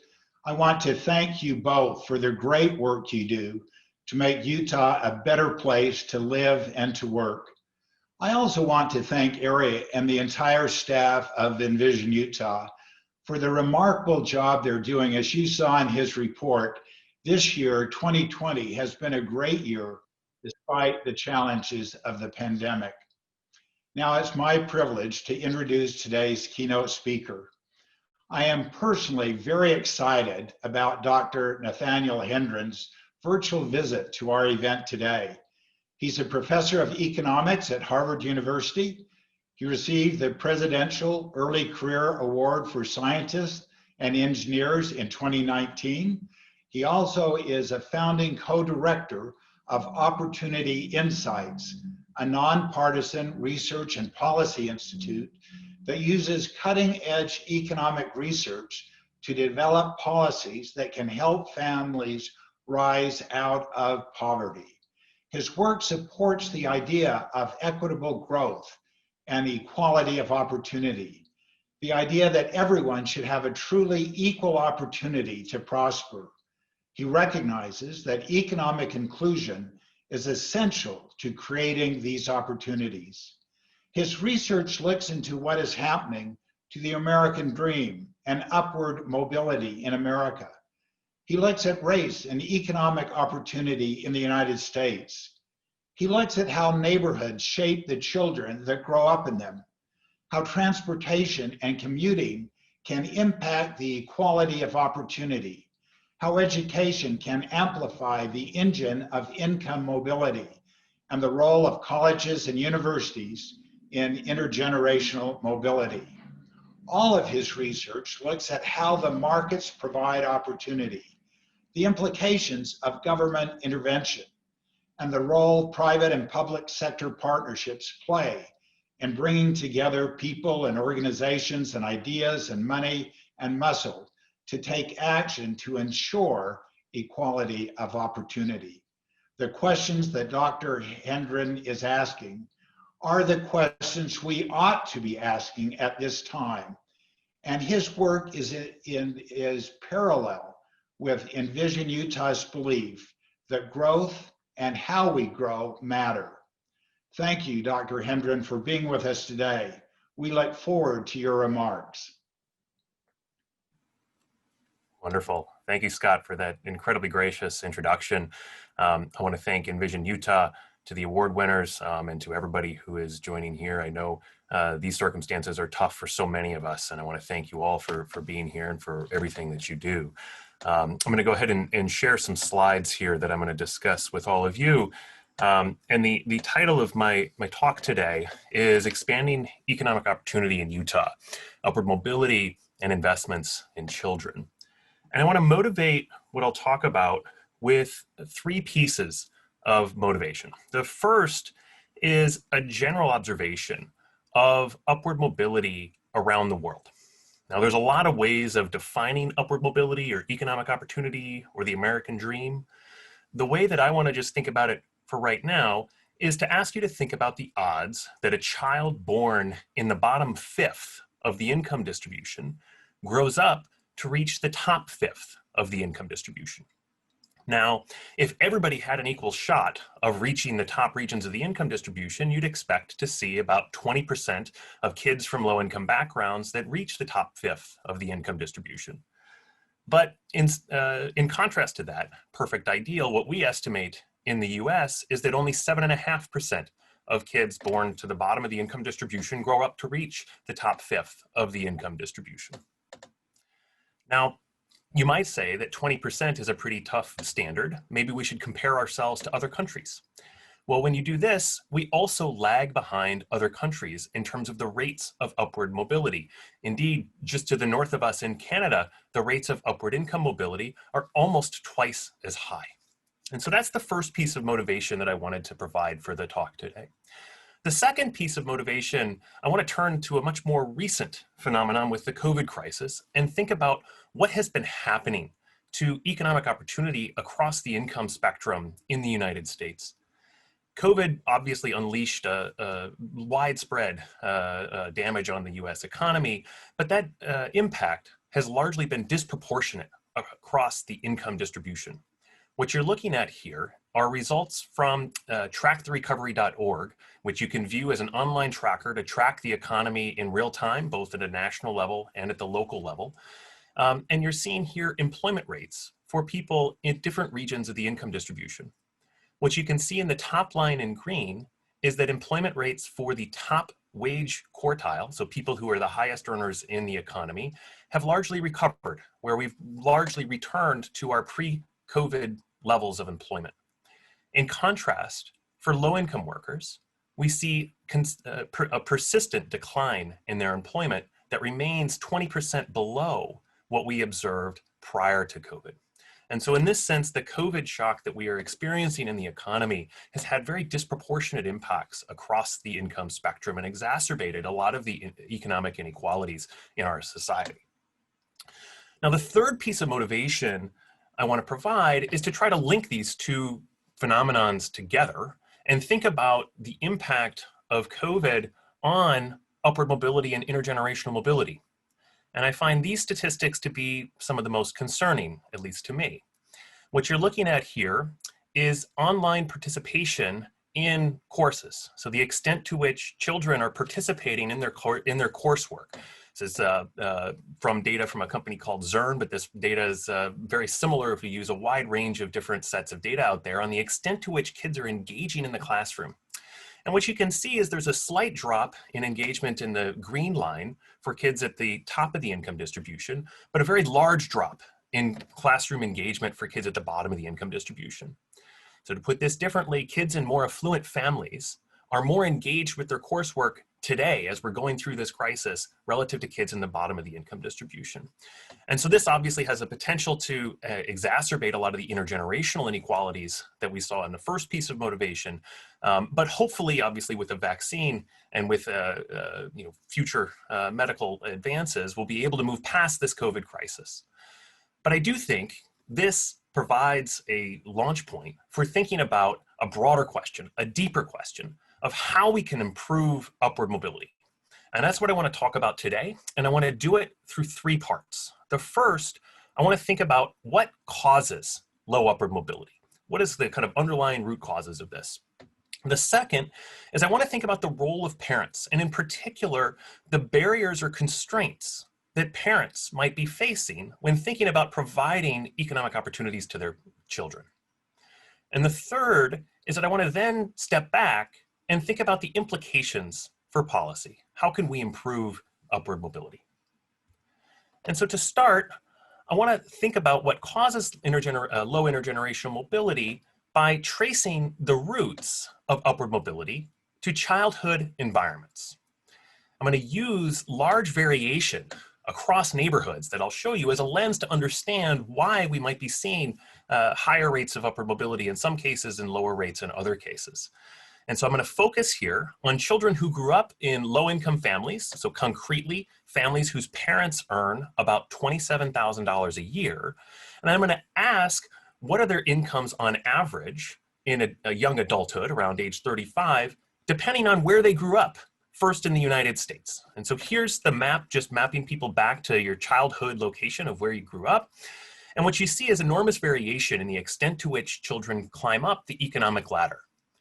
I want to thank you both for the great work you do to make Utah a better place to live and to work. I also want to thank Ari and the entire staff of Envision Utah for the remarkable job they're doing. As you saw in his report, this year, 2020, has been a great year despite the challenges of the pandemic. Now it's my privilege to introduce today's keynote speaker. I am personally very excited about Dr. Nathaniel Hendren's virtual visit to our event today. He's a professor of economics at Harvard University. He received the Presidential Early Career Award for Scientists and Engineers in 2019. He also is a founding co-director of Opportunity Insights, a nonpartisan research and policy institute that uses cutting-edge economic research to develop policies that can help families rise out of poverty. His work supports the idea of equitable growth and equality of opportunity, the idea that everyone should have a truly equal opportunity to prosper. He recognizes that economic inclusion is essential to creating these opportunities. His research looks into what is happening to the American dream and upward mobility in America. He looks at race and economic opportunity in the United States. He looks at how neighborhoods shape the children that grow up in them, how transportation and commuting can impact the equality of opportunity, how education can amplify the engine of income mobility, and the role of colleges and universities in intergenerational mobility. All of his research looks at how the markets provide opportunity, the implications of government intervention, and the role private and public sector partnerships play in bringing together people and organizations and ideas and money and muscle to take action to ensure equality of opportunity. The questions that Dr. Hendren is asking are the questions we ought to be asking at this time. And his work is parallel with Envision Utah's belief that growth and how we grow matter. Thank you, Dr. Hendren, for being with us today. We look forward to your remarks. Wonderful. Thank you, Scott, for that incredibly gracious introduction. I want to thank Envision Utah, to the award winners, and to everybody who is joining here. I know these circumstances are tough for so many of us, and I want to thank you all for being here and for everything that you do. I'm going to go ahead and share some slides here that I'm going to discuss with all of you. And the title of my talk today is Expanding Economic Opportunity in Utah, Upward Mobility and Investments in Children. And I want to motivate what I'll talk about with 3 pieces of motivation. The first is a general observation of upward mobility around the world. Now, there's a lot of ways of defining upward mobility or economic opportunity or the American dream. The way that I want to just think about it for right now is to ask you to think about the odds that a child born in the bottom 5th of the income distribution grows up to reach the top 5th of the income distribution. Now, if everybody had an equal shot of reaching the top regions of the income distribution, you'd expect to see about 20% of kids from low-income backgrounds that reach the top 5th of the income distribution. But in contrast to that perfect ideal, what we estimate in the US is that only 7.5% of kids born to the bottom of the income distribution grow up to reach the top 5th of the income distribution. Now, you might say that 20% is a pretty tough standard. Maybe we should compare ourselves to other countries. Well, when you do this, we also lag behind other countries in terms of the rates of upward mobility. Indeed, just to the north of us in Canada, the rates of upward income mobility are almost twice as high. And so that's the first piece of motivation that I wanted to provide for the talk today. The second piece of motivation, I want to turn to a much more recent phenomenon with the COVID crisis and think about what has been happening to economic opportunity across the income spectrum in the United States. COVID obviously unleashed a widespread damage on the US economy, but that impact has largely been disproportionate across the income distribution. What you're looking at here are results from tracktherecovery.org, which you can view as an online tracker to track the economy in real time, both at a national level and at the local level. And you're seeing here employment rates for people in different regions of the income distribution. What you can see in the top line in green is that employment rates for the top wage quartile, so people who are the highest earners in the economy, have largely recovered, where we've largely returned to our pre-COVID levels of employment. In contrast, for low-income workers, we see a persistent decline in their employment that remains 20% below what we observed prior to COVID. And so in this sense, the COVID shock that we are experiencing in the economy has had very disproportionate impacts across the income spectrum and exacerbated a lot of the economic inequalities in our society. Now, the third piece of motivation I want to provide is to try to link these two phenomenons together and think about the impact of COVID on upward mobility and intergenerational mobility. And I find these statistics to be some of the most concerning, at least to me. What you're looking at here is online participation in courses. So the extent to which children are participating in their coursework. This is from data from a company called Zern, but this data is very similar if we use a wide range of different sets of data out there on the extent to which kids are engaging in the classroom. And what you can see is there's a slight drop in engagement in the green line for kids at the top of the income distribution, but a very large drop in classroom engagement for kids at the bottom of the income distribution. So to put this differently, kids in more affluent families are more engaged with their coursework today as we're going through this crisis relative to kids in the bottom of the income distribution. And so this obviously has a potential to exacerbate a lot of the intergenerational inequalities that we saw in the first piece of motivation. But hopefully, obviously, with a vaccine and with future medical advances, we'll be able to move past this COVID crisis. But I do think this provides a launch point for thinking about a broader question, a deeper question of how we can improve upward mobility. And that's what I want to talk about today. And I want to do it through three parts. The first, I want to think about what causes low upward mobility. What is the kind of underlying root causes of this? The second is I want to think about the role of parents, and in particular, the barriers or constraints that parents might be facing when thinking about providing economic opportunities to their children. And the third is that I want to then step back and think about the implications for policy. How can we improve upward mobility? And so to start, I want to think about what causes low intergenerational mobility by tracing the roots of upward mobility to childhood environments. I'm going to use large variation across neighborhoods that I'll show you as a lens to understand why we might be seeing higher rates of upward mobility in some cases and lower rates in other cases. And so I'm going to focus here on children who grew up in low-income families, so concretely, families whose parents earn about $27,000 a year. And I'm going to ask, what are their incomes on average in a young adulthood, around age 35, depending on where they grew up, first in the United States. And so here's the map, just mapping people back to your childhood location of where you grew up. And what you see is enormous variation in the extent to which children climb up the economic ladder.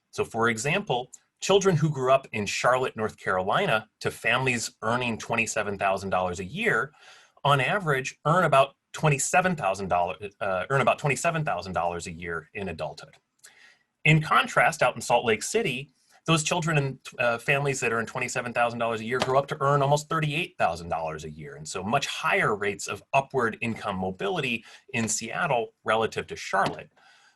So for example, children who grew up in Charlotte, North Carolina, to families earning $27,000 a year, on average earn about $27,000 a year in adulthood. In contrast, out in Salt Lake City, those children and families that earn $27,000 a year grow up to earn almost $38,000 a year. And so much higher rates of upward income mobility in Seattle relative to Charlotte,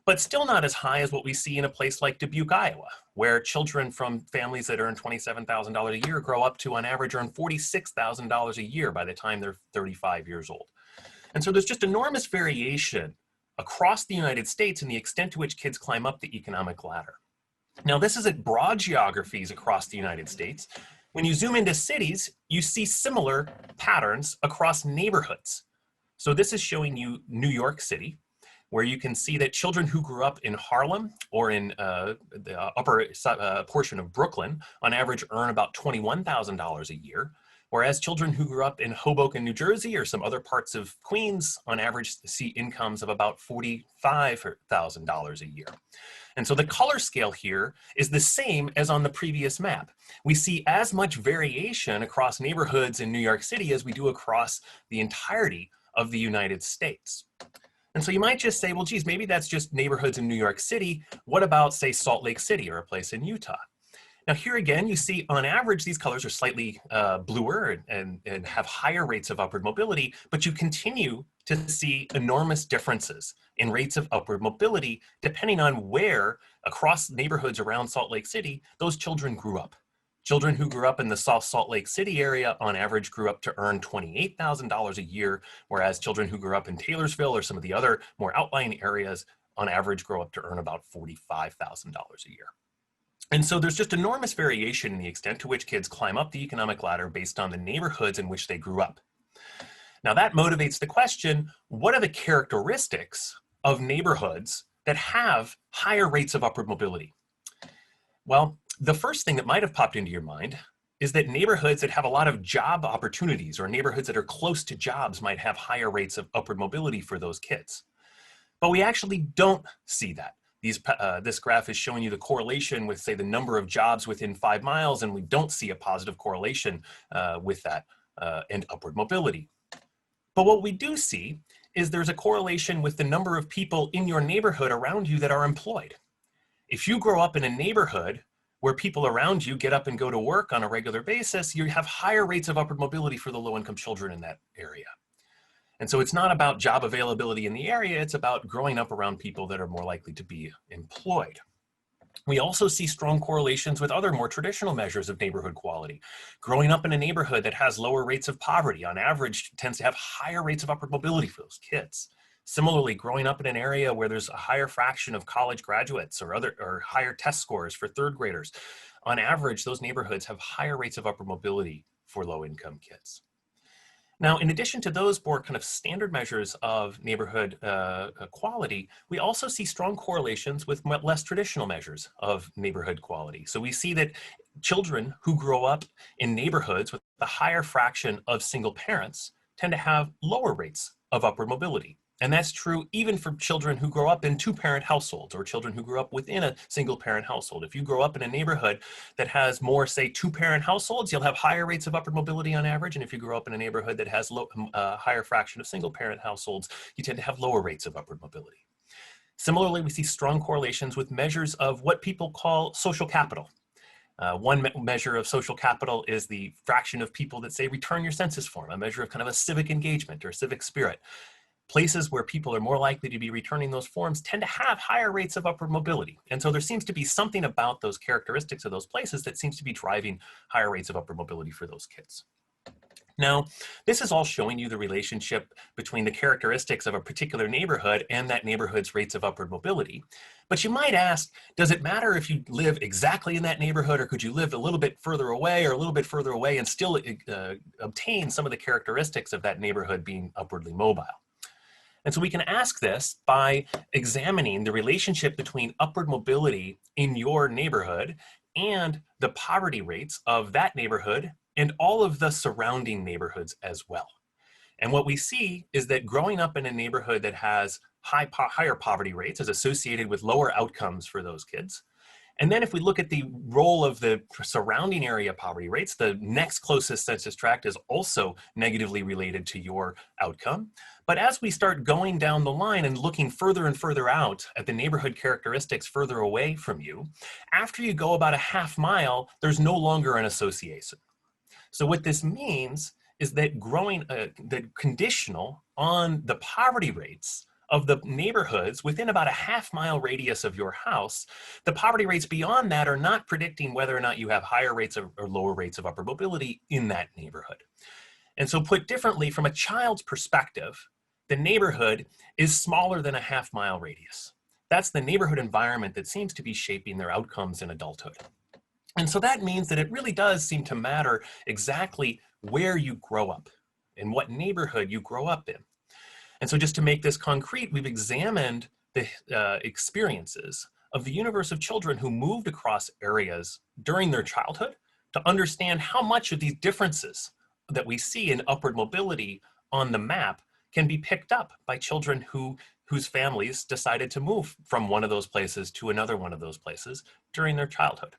but still not as high as what we see in a place like Dubuque, Iowa, where children from families that earn $27,000 a year grow up to, on average, earn $46,000 a year by the time they're 35 years old. And so there's just enormous variation across the United States in the extent to which kids climb up the economic ladder. Now, this is at broad geographies across the United States. When you zoom into cities, you see similar patterns across neighborhoods. So this is showing you New York City, where you can see that children who grew up in Harlem or in the upper portion of Brooklyn, on average earn about $21,000 a year, whereas children who grew up in Hoboken, New Jersey, or some other parts of Queens, on average see incomes of about $45,000 a year. And so the color scale here is the same as on the previous map. We see as much variation across neighborhoods in New York City as we do across the entirety of the United States. And so you might just say, well, geez, maybe that's just neighborhoods in New York City. What about, say, Salt Lake City or a place in Utah? Now, here again, you see on average, these colors are slightly bluer and have higher rates of upward mobility, but you continue to see enormous differences in rates of upward mobility, depending on where across neighborhoods around Salt Lake City, those children grew up. Children who grew up in the South Salt Lake City area on average grew up to earn $28,000 a year, whereas children who grew up in Taylorsville or some of the other more outlying areas on average grow up to earn about $45,000 a year. And so there's just enormous variation in the extent to which kids climb up the economic ladder based on the neighborhoods in which they grew up. Now that motivates the question, what are the characteristics of neighborhoods that have higher rates of upward mobility? Well, the first thing that might have popped into your mind is that neighborhoods that have a lot of job opportunities or neighborhoods that are close to jobs might have higher rates of upward mobility for those kids. But we actually don't see that. This graph is showing you the correlation with, say, the number of jobs within 5 miles, and we don't see a positive correlation with that and upward mobility. But what we do see is there's a correlation with the number of people in your neighborhood around you that are employed. If you grow up in a neighborhood where people around you get up and go to work on a regular basis, you have higher rates of upward mobility for the low-income children in that area. And so it's not about job availability in the area, it's about growing up around people that are more likely to be employed. We also see strong correlations with other more traditional measures of neighborhood quality. Growing up in a neighborhood that has lower rates of poverty, on average, tends to have higher rates of upward mobility for those kids. Similarly, growing up in an area where there's a higher fraction of college graduates or higher test scores for third graders, on average, those neighborhoods have higher rates of upward mobility for low-income kids. Now, in addition to those more kind of standard measures of neighborhood quality, we also see strong correlations with less traditional measures of neighborhood quality. So we see that children who grow up in neighborhoods with a higher fraction of single parents tend to have lower rates of upward mobility. And that's true even for children who grow up in two-parent households or children who grew up within a single-parent household. If you grow up in a neighborhood that has more, say, two-parent households, you'll have higher rates of upward mobility on average. And if you grow up in a neighborhood that has higher fraction of single-parent households, you tend to have lower rates of upward mobility. Similarly, we see strong correlations with measures of what people call social capital. One measure of social capital is the fraction of people that say return your census form, a measure of kind of a civic engagement or civic spirit. Places where people are more likely to be returning those forms tend to have higher rates of upward mobility. And so there seems to be something about those characteristics of those places that seems to be driving higher rates of upward mobility for those kids. Now, this is all showing you the relationship between the characteristics of a particular neighborhood and that neighborhood's rates of upward mobility. But you might ask, does it matter if you live exactly in that neighborhood, or could you live a little bit further away or a little bit further away and still obtain some of the characteristics of that neighborhood being upwardly mobile? And so we can ask this by examining the relationship between upward mobility in your neighborhood and the poverty rates of that neighborhood and all of the surrounding neighborhoods as well. And what we see is that growing up in a neighborhood that has higher poverty rates is associated with lower outcomes for those kids. And then if we look at the role of the surrounding area poverty rates, the next closest census tract is also negatively related to your outcome. But as we start going down the line and looking further and further out at the neighborhood characteristics further away from you, after you go about a half mile, there's no longer an association. So what this means is that that conditional on the poverty rates of the neighborhoods within about a half-mile radius of your house, the poverty rates beyond that are not predicting whether or not you have higher rates or lower rates of upward mobility in that neighborhood. And so put differently, from a child's perspective, the neighborhood is smaller than a half-mile radius. That's the neighborhood environment that seems to be shaping their outcomes in adulthood. And so that means that it really does seem to matter exactly where you grow up and what neighborhood you grow up in. And so just to make this concrete, we've examined the experiences of the universe of children who moved across areas during their childhood to understand how much of these differences that we see in upward mobility on the map can be picked up by children whose families decided to move from one of those places to another one of those places during their childhood.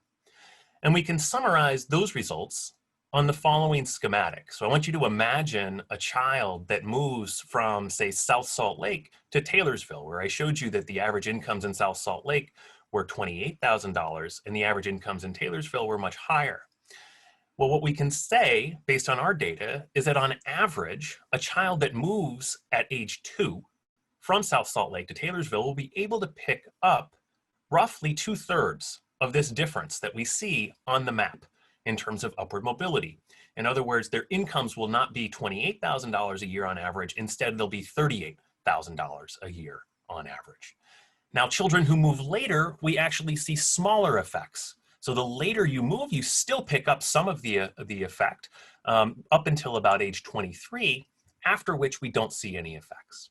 And we can summarize those results on the following schematic. So I want you to imagine a child that moves from, say, South Salt Lake to Taylorsville, where I showed you that the average incomes in South Salt Lake were $28,000 and the average incomes in Taylorsville were much higher. Well, what we can say based on our data is that on average, a child that moves at age 2 from South Salt Lake to Taylorsville will be able to pick up roughly 2/3 of this difference that we see on the map in terms of upward mobility. In other words, their incomes will not be $28,000 a year on average. Instead, they'll be $38,000 a year on average. Now, children who move later, we actually see smaller effects. So the later you move, you still pick up some of the effect up until about age 23, after which we don't see any effects.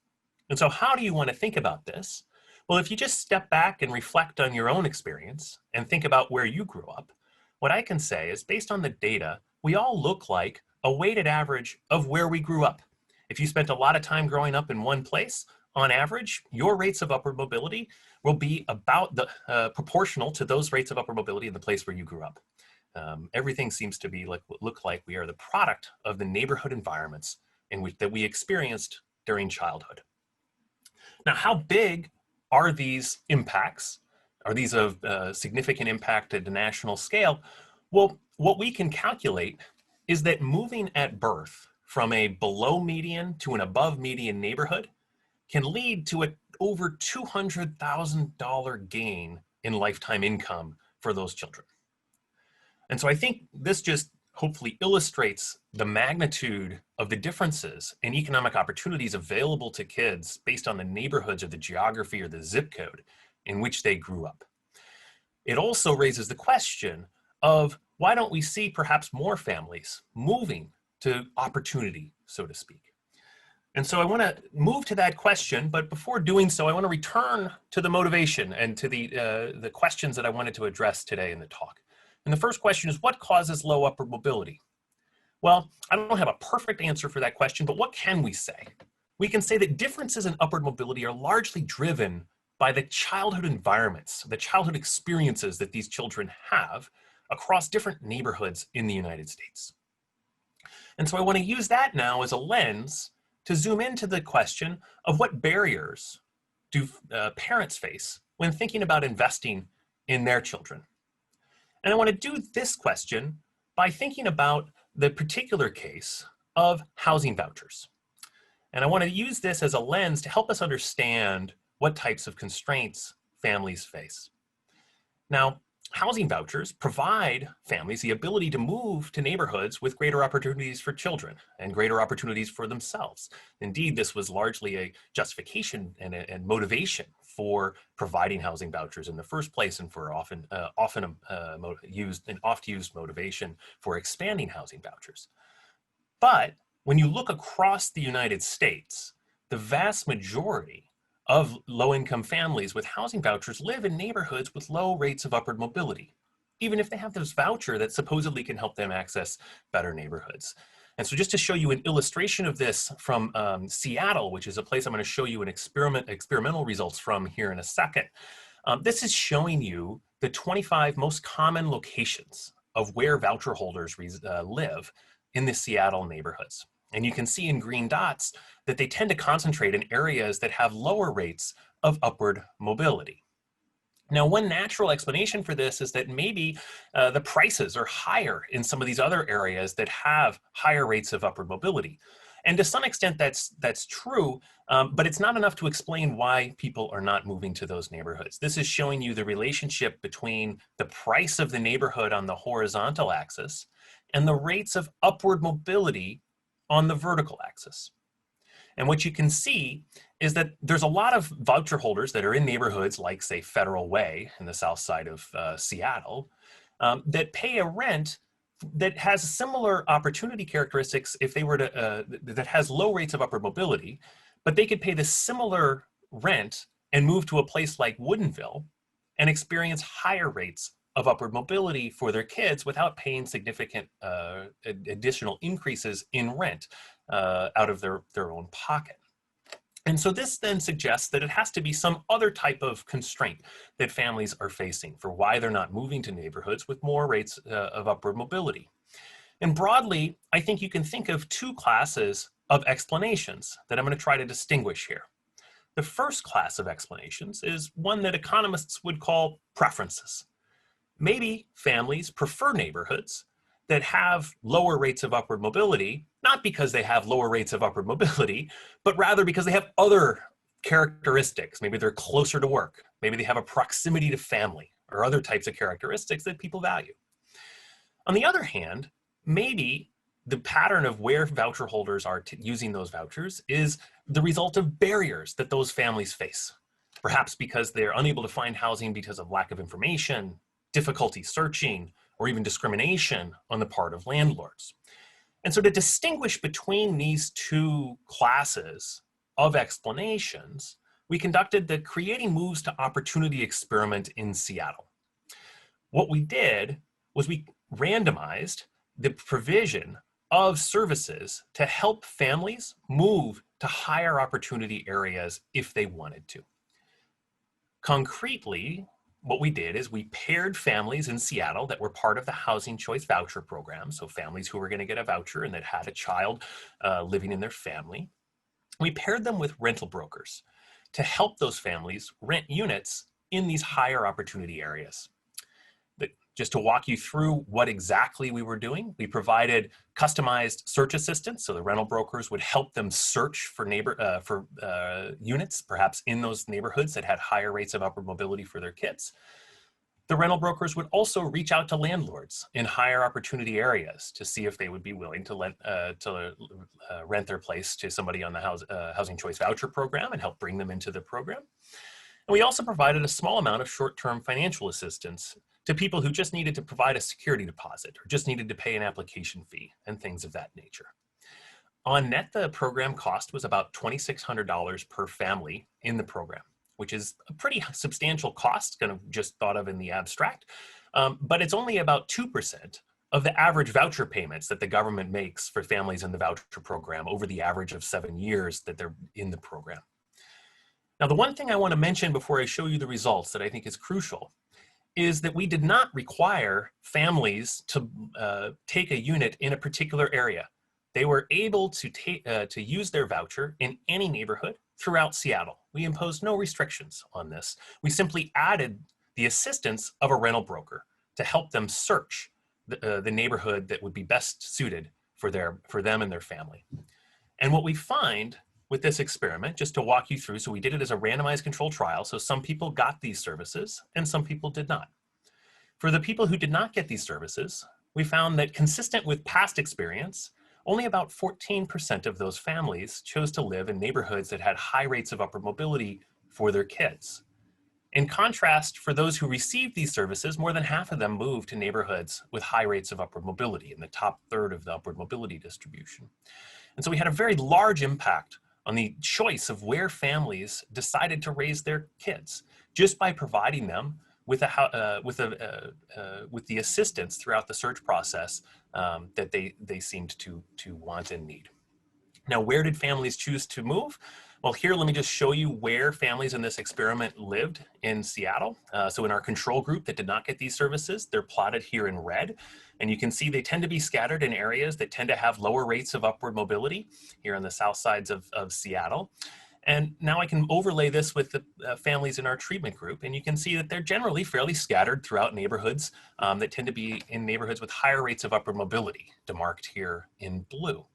And so how do you want to think about this? Well, if you just step back and reflect on your own experience and think about where you grew up, what I can say is based on the data, we all look like a weighted average of where we grew up. If you spent a lot of time growing up in one place, on average, your rates of upward mobility will be about the proportional to those rates of upward mobility in the place where you grew up. Everything seems to be look like we are the product of the neighborhood environments that we experienced during childhood. Now, how big are these impacts? Are these of significant impact at the national scale? Well, what we can calculate is that moving at birth from a below median to an above median neighborhood can lead to an over $200,000 gain in lifetime income for those children. And so I think this just hopefully illustrates the magnitude of the differences in economic opportunities available to kids based on the neighborhoods or the geography or the zip code in which they grew up. It also raises the question of why don't we see perhaps more families moving to opportunity, so to speak. And so I want to move to that question, but before doing so, I want to return to the motivation and to the questions that I wanted to address today in the talk. And the first question is, what causes low upward mobility? Well, I don't have a perfect answer for that question, but what can we say? We can say that differences in upward mobility are largely driven by the childhood environments, the childhood experiences that these children have across different neighborhoods in the United States. And so I want to use that now as a lens to zoom into the question of what barriers do parents face when thinking about investing in their children. And I want to do this question by thinking about the particular case of housing vouchers. And I want to use this as a lens to help us understand what types of constraints families face. Now, housing vouchers provide families the ability to move to neighborhoods with greater opportunities for children and greater opportunities for themselves. Indeed, this was largely a justification and motivation for providing housing vouchers in the first place, and for often oft-used motivation for expanding housing vouchers. But when you look across the United States, the vast majority of low-income families with housing vouchers live in neighborhoods with low rates of upward mobility, even if they have this voucher that supposedly can help them access better neighborhoods. And so just to show you an illustration of this from Seattle, which is a place I'm going to show you an experimental results from here in a second, this is showing you the 25 most common locations of where voucher holders live in the Seattle neighborhoods. And you can see in green dots that they tend to concentrate in areas that have lower rates of upward mobility. Now, one natural explanation for this is that maybe the prices are higher in some of these other areas that have higher rates of upward mobility. And to some extent, that's true, but it's not enough to explain why people are not moving to those neighborhoods. This is showing you the relationship between the price of the neighborhood on the horizontal axis and the rates of upward mobility on the vertical axis. And what you can see is that there's a lot of voucher holders that are in neighborhoods like, say, Federal Way in the south side of Seattle that pay a rent that has similar opportunity characteristics if they were to, that has low rates of upward mobility, but they could pay the similar rent and move to a place like Woodinville and experience higher rates of upward mobility for their kids without paying significant additional increases in rent out of their own pocket. And so this then suggests that it has to be some other type of constraint that families are facing for why they're not moving to neighborhoods with more rates of upward mobility. And broadly, I think you can think of two classes of explanations that I'm going to try to distinguish here. The first class of explanations is one that economists would call preferences. Maybe families prefer neighborhoods that have lower rates of upward mobility, not because they have lower rates of upward mobility, but rather because they have other characteristics. Maybe they're closer to work. Maybe they have a proximity to family or other types of characteristics that people value. On the other hand, maybe the pattern of where voucher holders are using those vouchers is the result of barriers that those families face. Perhaps because they're unable to find housing because of lack of information, difficulty searching, or even discrimination on the part of landlords. And so to distinguish between these two classes of explanations, we conducted the Creating Moves to Opportunity experiment in Seattle. What we did was we randomized the provision of services to help families move to higher opportunity areas if they wanted to. Concretely, what we did is we paired families in Seattle that were part of the Housing Choice Voucher Program, so families who were going to get a voucher and that had a child living in their family. We paired them with rental brokers to help those families rent units in these higher opportunity areas. Just to walk you through what exactly we were doing, we provided customized search assistance, so the rental brokers would help them search for units, perhaps in those neighborhoods that had higher rates of upward mobility for their kids. The rental brokers would also reach out to landlords in higher opportunity areas to see if they would be willing to rent their place to somebody on the Housing Choice Voucher Program and help bring them into the program. And we also provided a small amount of short-term financial assistance to people who just needed to provide a security deposit or just needed to pay an application fee and things of that nature. On net, the program cost was about $2,600 per family in the program, which is a pretty substantial cost, kind of just thought of in the abstract, but it's only about 2% of the average voucher payments that the government makes for families in the voucher program over the average of 7 years that they're in the program. Now, the one thing I want to mention before I show you the results that I think is crucial is that we did not require families to take a unit in a particular area. They were able to use their voucher in any neighborhood throughout Seattle. We imposed no restrictions on this. We simply added the assistance of a rental broker to help them search the neighborhood that would be best suited for them and their family. And what we find with this experiment, just to walk you through, so we did it as a randomized controlled trial, so some people got these services and some people did not. For the people who did not get these services, we found that consistent with past experience, only about 14% of those families chose to live in neighborhoods that had high rates of upward mobility for their kids. In contrast, for those who received these services, more than half of them moved to neighborhoods with high rates of upward mobility, in the top third of the upward mobility distribution. And so we had a very large impact on the choice of where families decided to raise their kids, just by providing them with the assistance throughout the search process that they seemed to want and need. Now, where did families choose to move? Well, here, let me just show you where families in this experiment lived in Seattle. So in our control group that did not get these services, they're plotted here in red. And you can see they tend to be scattered in areas that tend to have lower rates of upward mobility here on the south sides of Seattle. And now I can overlay this with the families in our treatment group, and you can see that they're generally fairly scattered throughout neighborhoods that tend to be in neighborhoods with higher rates of upward mobility, demarked here in blue.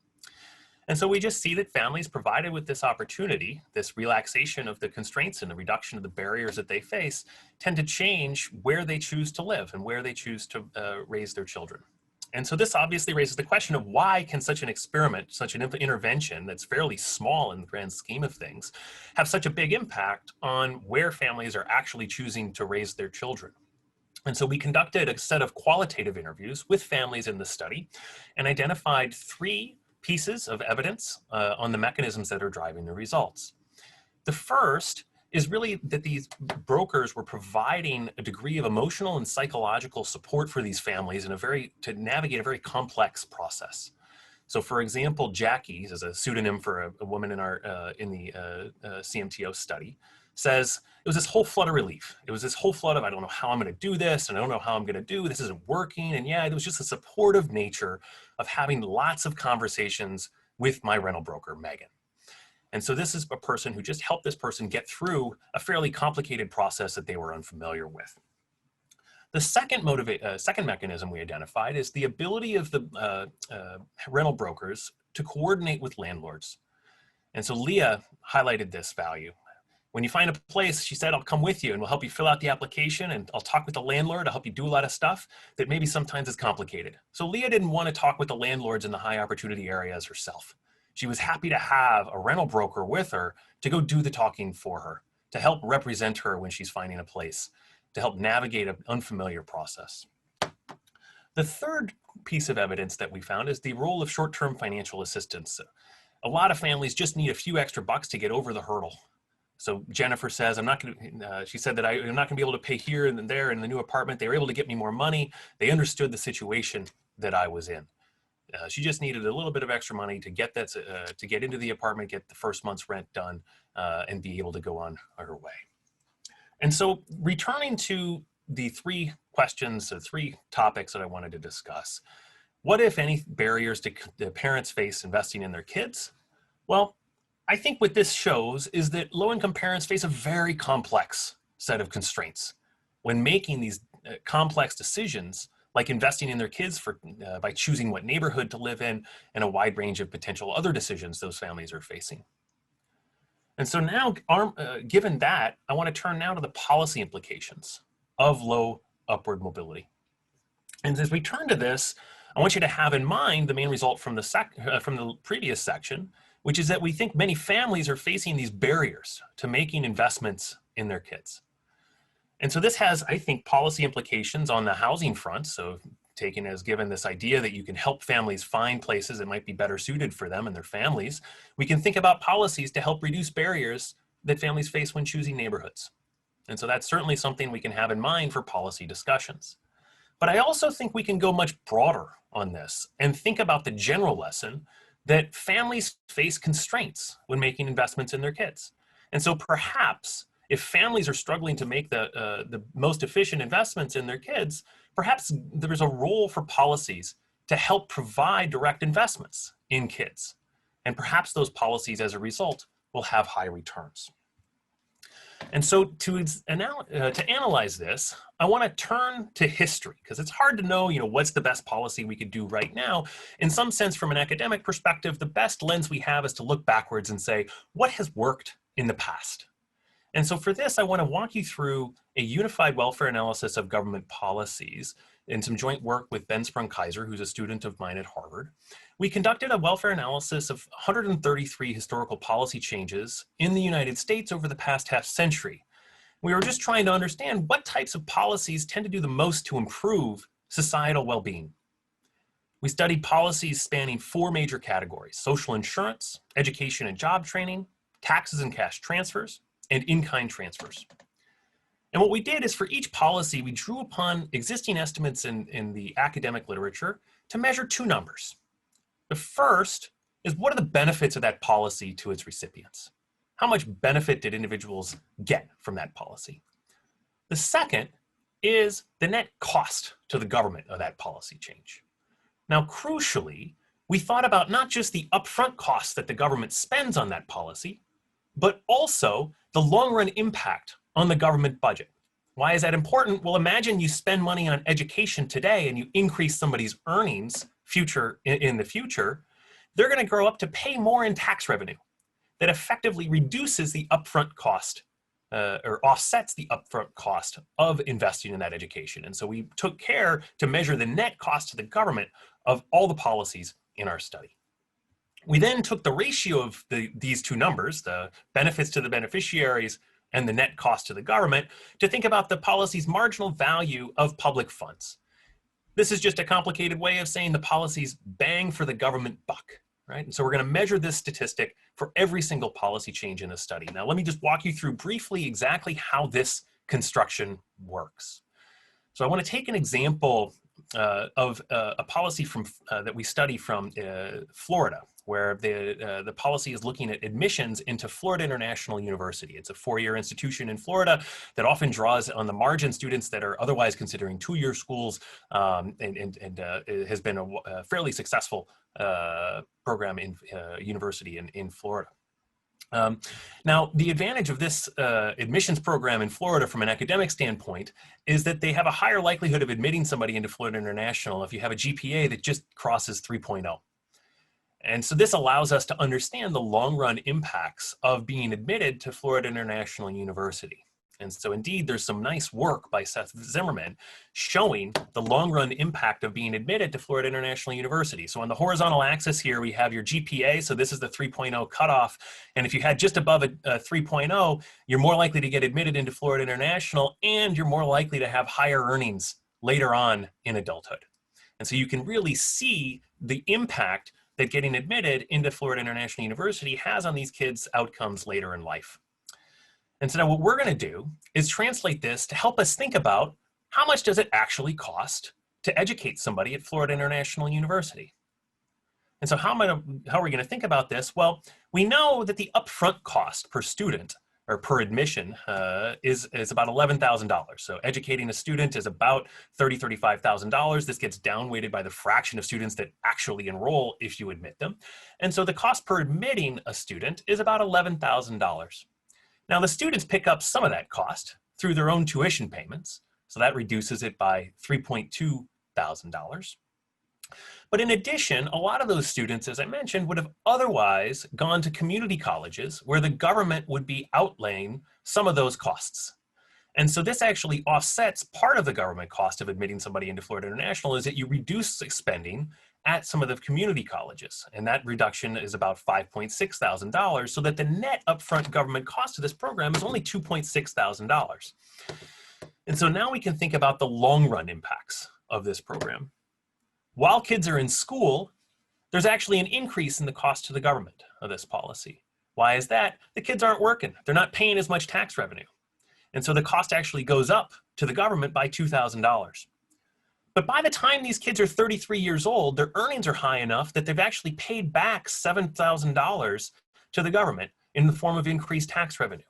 And so we just see that families provided with this opportunity, this relaxation of the constraints and the reduction of the barriers that they face, tend to change where they choose to live and where they choose to raise their children. And so this obviously raises the question of why can such an experiment, such an intervention that's fairly small in the grand scheme of things, have such a big impact on where families are actually choosing to raise their children. And so we conducted a set of qualitative interviews with families in the study and identified 3 pieces of evidence on the mechanisms that are driving the results. The first is really that these brokers were providing a degree of emotional and psychological support for these families to navigate a very complex process. So for example, Jackie, as a pseudonym for a woman in the CMTO study, says, it was this whole flood of relief. It was this whole flood of, I don't know how I'm gonna do this, and I don't know how I'm gonna do this, isn't working. And yeah, it was just a supportive nature of having lots of conversations with my rental broker, Megan. And so this is a person who just helped this person get through a fairly complicated process that they were unfamiliar with. The second mechanism we identified is the ability of the rental brokers to coordinate with landlords. And so Leah highlighted this value. When you find a place, she said, I'll come with you and we'll help you fill out the application and I'll talk with the landlord. I'll help you do a lot of stuff that maybe sometimes is complicated. So Leah didn't want to talk with the landlords in the high opportunity areas herself. She was happy to have a rental broker with her to go do the talking for her, to help represent her when she's finding a place, to help navigate an unfamiliar process. The third piece of evidence that we found is the role of short-term financial assistance. a lot of families just need a few extra bucks to get over the hurdle. So Jennifer says, she said that I'm not gonna be able to pay here and there in the new apartment. They were able to get me more money. They understood the situation that I was in. She just needed a little bit of extra money to get that, to get into the apartment, get the first month's rent done, and be able to go on her way. And so returning to the three questions, the three topics that I wanted to discuss. What, if any, barriers do parents face investing in their kids? Well, I think what this shows is that low-income parents face a very complex set of constraints when making these complex decisions, like investing in their kids by choosing what neighborhood to live in, and a wide range of potential other decisions those families are facing. And so now, given that, I want to turn now to the policy implications of low upward mobility. And as we turn to this, I want you to have in mind the main result from the previous section, which is that we think many families are facing these barriers to making investments in their kids. And so this has, I think, policy implications on the housing front. So taken as given this idea that you can help families find places that might be better suited for them and their families, we can think about policies to help reduce barriers that families face when choosing neighborhoods. And so that's certainly something we can have in mind for policy discussions. But I also think we can go much broader on this and think about the general lesson that families face constraints when making investments in their kids. And so perhaps if families are struggling to make the most efficient investments in their kids, perhaps there's a role for policies to help provide direct investments in kids. And perhaps those policies as a result will have high returns. And so to analyze this, I want to turn to history, because it's hard to know, what's the best policy we could do right now. In some sense, from an academic perspective, the best lens we have is to look backwards and say, what has worked in the past? And so for this, I want to walk you through a unified welfare analysis of government policies in some joint work with Ben Sprung-Kaiser, who's a student of mine at Harvard. We conducted a welfare analysis of 133 historical policy changes in the United States over the past half century. We were just trying to understand what types of policies tend to do the most to improve societal well-being. We studied policies spanning four major categories: social insurance, education and job training, taxes and cash transfers, and in-kind transfers. And what we did is for each policy, we drew upon existing estimates in the academic literature to measure two numbers. The first is, what are the benefits of that policy to its recipients? How much benefit did individuals get from that policy? The second is the net cost to the government of that policy change. Now, crucially, we thought about not just the upfront costs that the government spends on that policy, but also the long-run impact on the government budget. Why is that important? Well, imagine you spend money on education today and you increase somebody's earnings in the future, they're going to grow up to pay more in tax revenue that effectively reduces the upfront cost or offsets the upfront cost of investing in that education. And so we took care to measure the net cost to the government of all the policies in our study. We then took the ratio of these two numbers, the benefits to the beneficiaries and the net cost to the government, to think about the policy's marginal value of public funds. This is just a complicated way of saying the policy's bang for the government buck, right? And so we're going to measure this statistic for every single policy change in the study. Now, let me just walk you through briefly exactly how this construction works. So I want to take an example of a policy that we study from Florida, where the policy is looking at admissions into Florida International University. It's a four-year institution in Florida that often draws on the margin students that are otherwise considering two-year schools, and it has been a fairly successful program in university in Florida. Now, the advantage of this admissions program in Florida from an academic standpoint is that they have a higher likelihood of admitting somebody into Florida International if you have a GPA that just crosses 3.0. And so this allows us to understand the long-run impacts of being admitted to Florida International University. And so indeed, there's some nice work by Seth Zimmerman showing the long-run impact of being admitted to Florida International University. So on the horizontal axis here, we have your GPA. So this is the 3.0 cutoff. And if you had just above a 3.0, you're more likely to get admitted into Florida International, and you're more likely to have higher earnings later on in adulthood. And so you can really see the impact that getting admitted into Florida International University has on these kids' outcomes later in life. And so now what we're going to do is translate this to help us think about how much does it actually cost to educate somebody at Florida International University. And so how are we going to think about this? Well, we know that the upfront cost per student or per admission is about $11,000. So educating a student is about $35,000. This gets downweighted by the fraction of students that actually enroll if you admit them. And so the cost per admitting a student is about $11,000. Now the students pick up some of that cost through their own tuition payments. So that reduces it by $3,200. But in addition, a lot of those students, as I mentioned, would have otherwise gone to community colleges where the government would be outlaying some of those costs. And so this actually offsets part of the government cost of admitting somebody into Florida International, is that you reduce spending at some of the community colleges. And that reduction is about $5,600, so that the net upfront government cost of this program is only $2,600. And so now we can think about the long run impacts of this program. While kids are in school, there's actually an increase in the cost to the government of this policy. Why is that? The kids aren't working. They're not paying as much tax revenue. And so the cost actually goes up to the government by $2,000. But by the time these kids are 33 years old, their earnings are high enough that they've actually paid back $7,000 to the government in the form of increased tax revenue.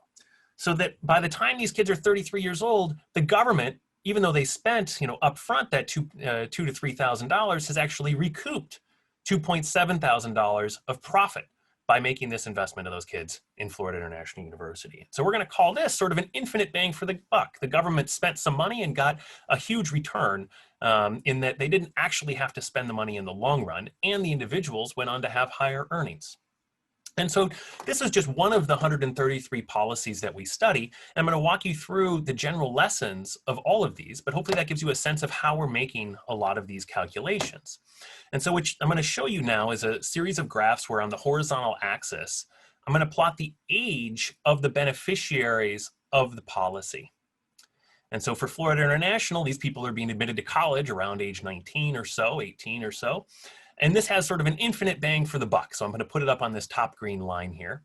So that by the time these kids are 33 years old, the government, even though they spent, upfront that $2,000 to $3,000, has actually recouped $2,700 of profit by making this investment of those kids in Florida International University. So we're going to call this sort of an infinite bang for the buck. The government spent some money and got a huge return in that they didn't actually have to spend the money in the long run, and the individuals went on to have higher earnings. And so this is just one of the 133 policies that we study. And I'm going to walk you through the general lessons of all of these, but hopefully that gives you a sense of how we're making a lot of these calculations. And so what I'm going to show you now is a series of graphs where on the horizontal axis, I'm going to plot the age of the beneficiaries of the policy. And so for Florida International, these people are being admitted to college around age 19 or so, 18 or so. And this has sort of an infinite bang for the buck. So I'm going to put it up on this top green line here.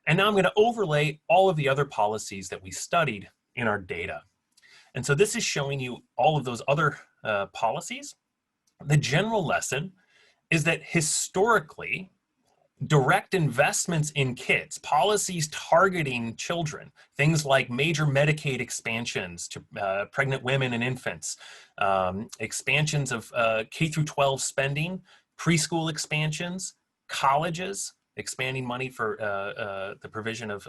And now I'm going to overlay all of the other policies that we studied in our data. And so this is showing you all of those other policies. The general lesson is that historically, direct investments in kids, policies targeting children, things like major Medicaid expansions to pregnant women and infants, expansions of K through 12 spending, preschool expansions, colleges, expanding money for the provision of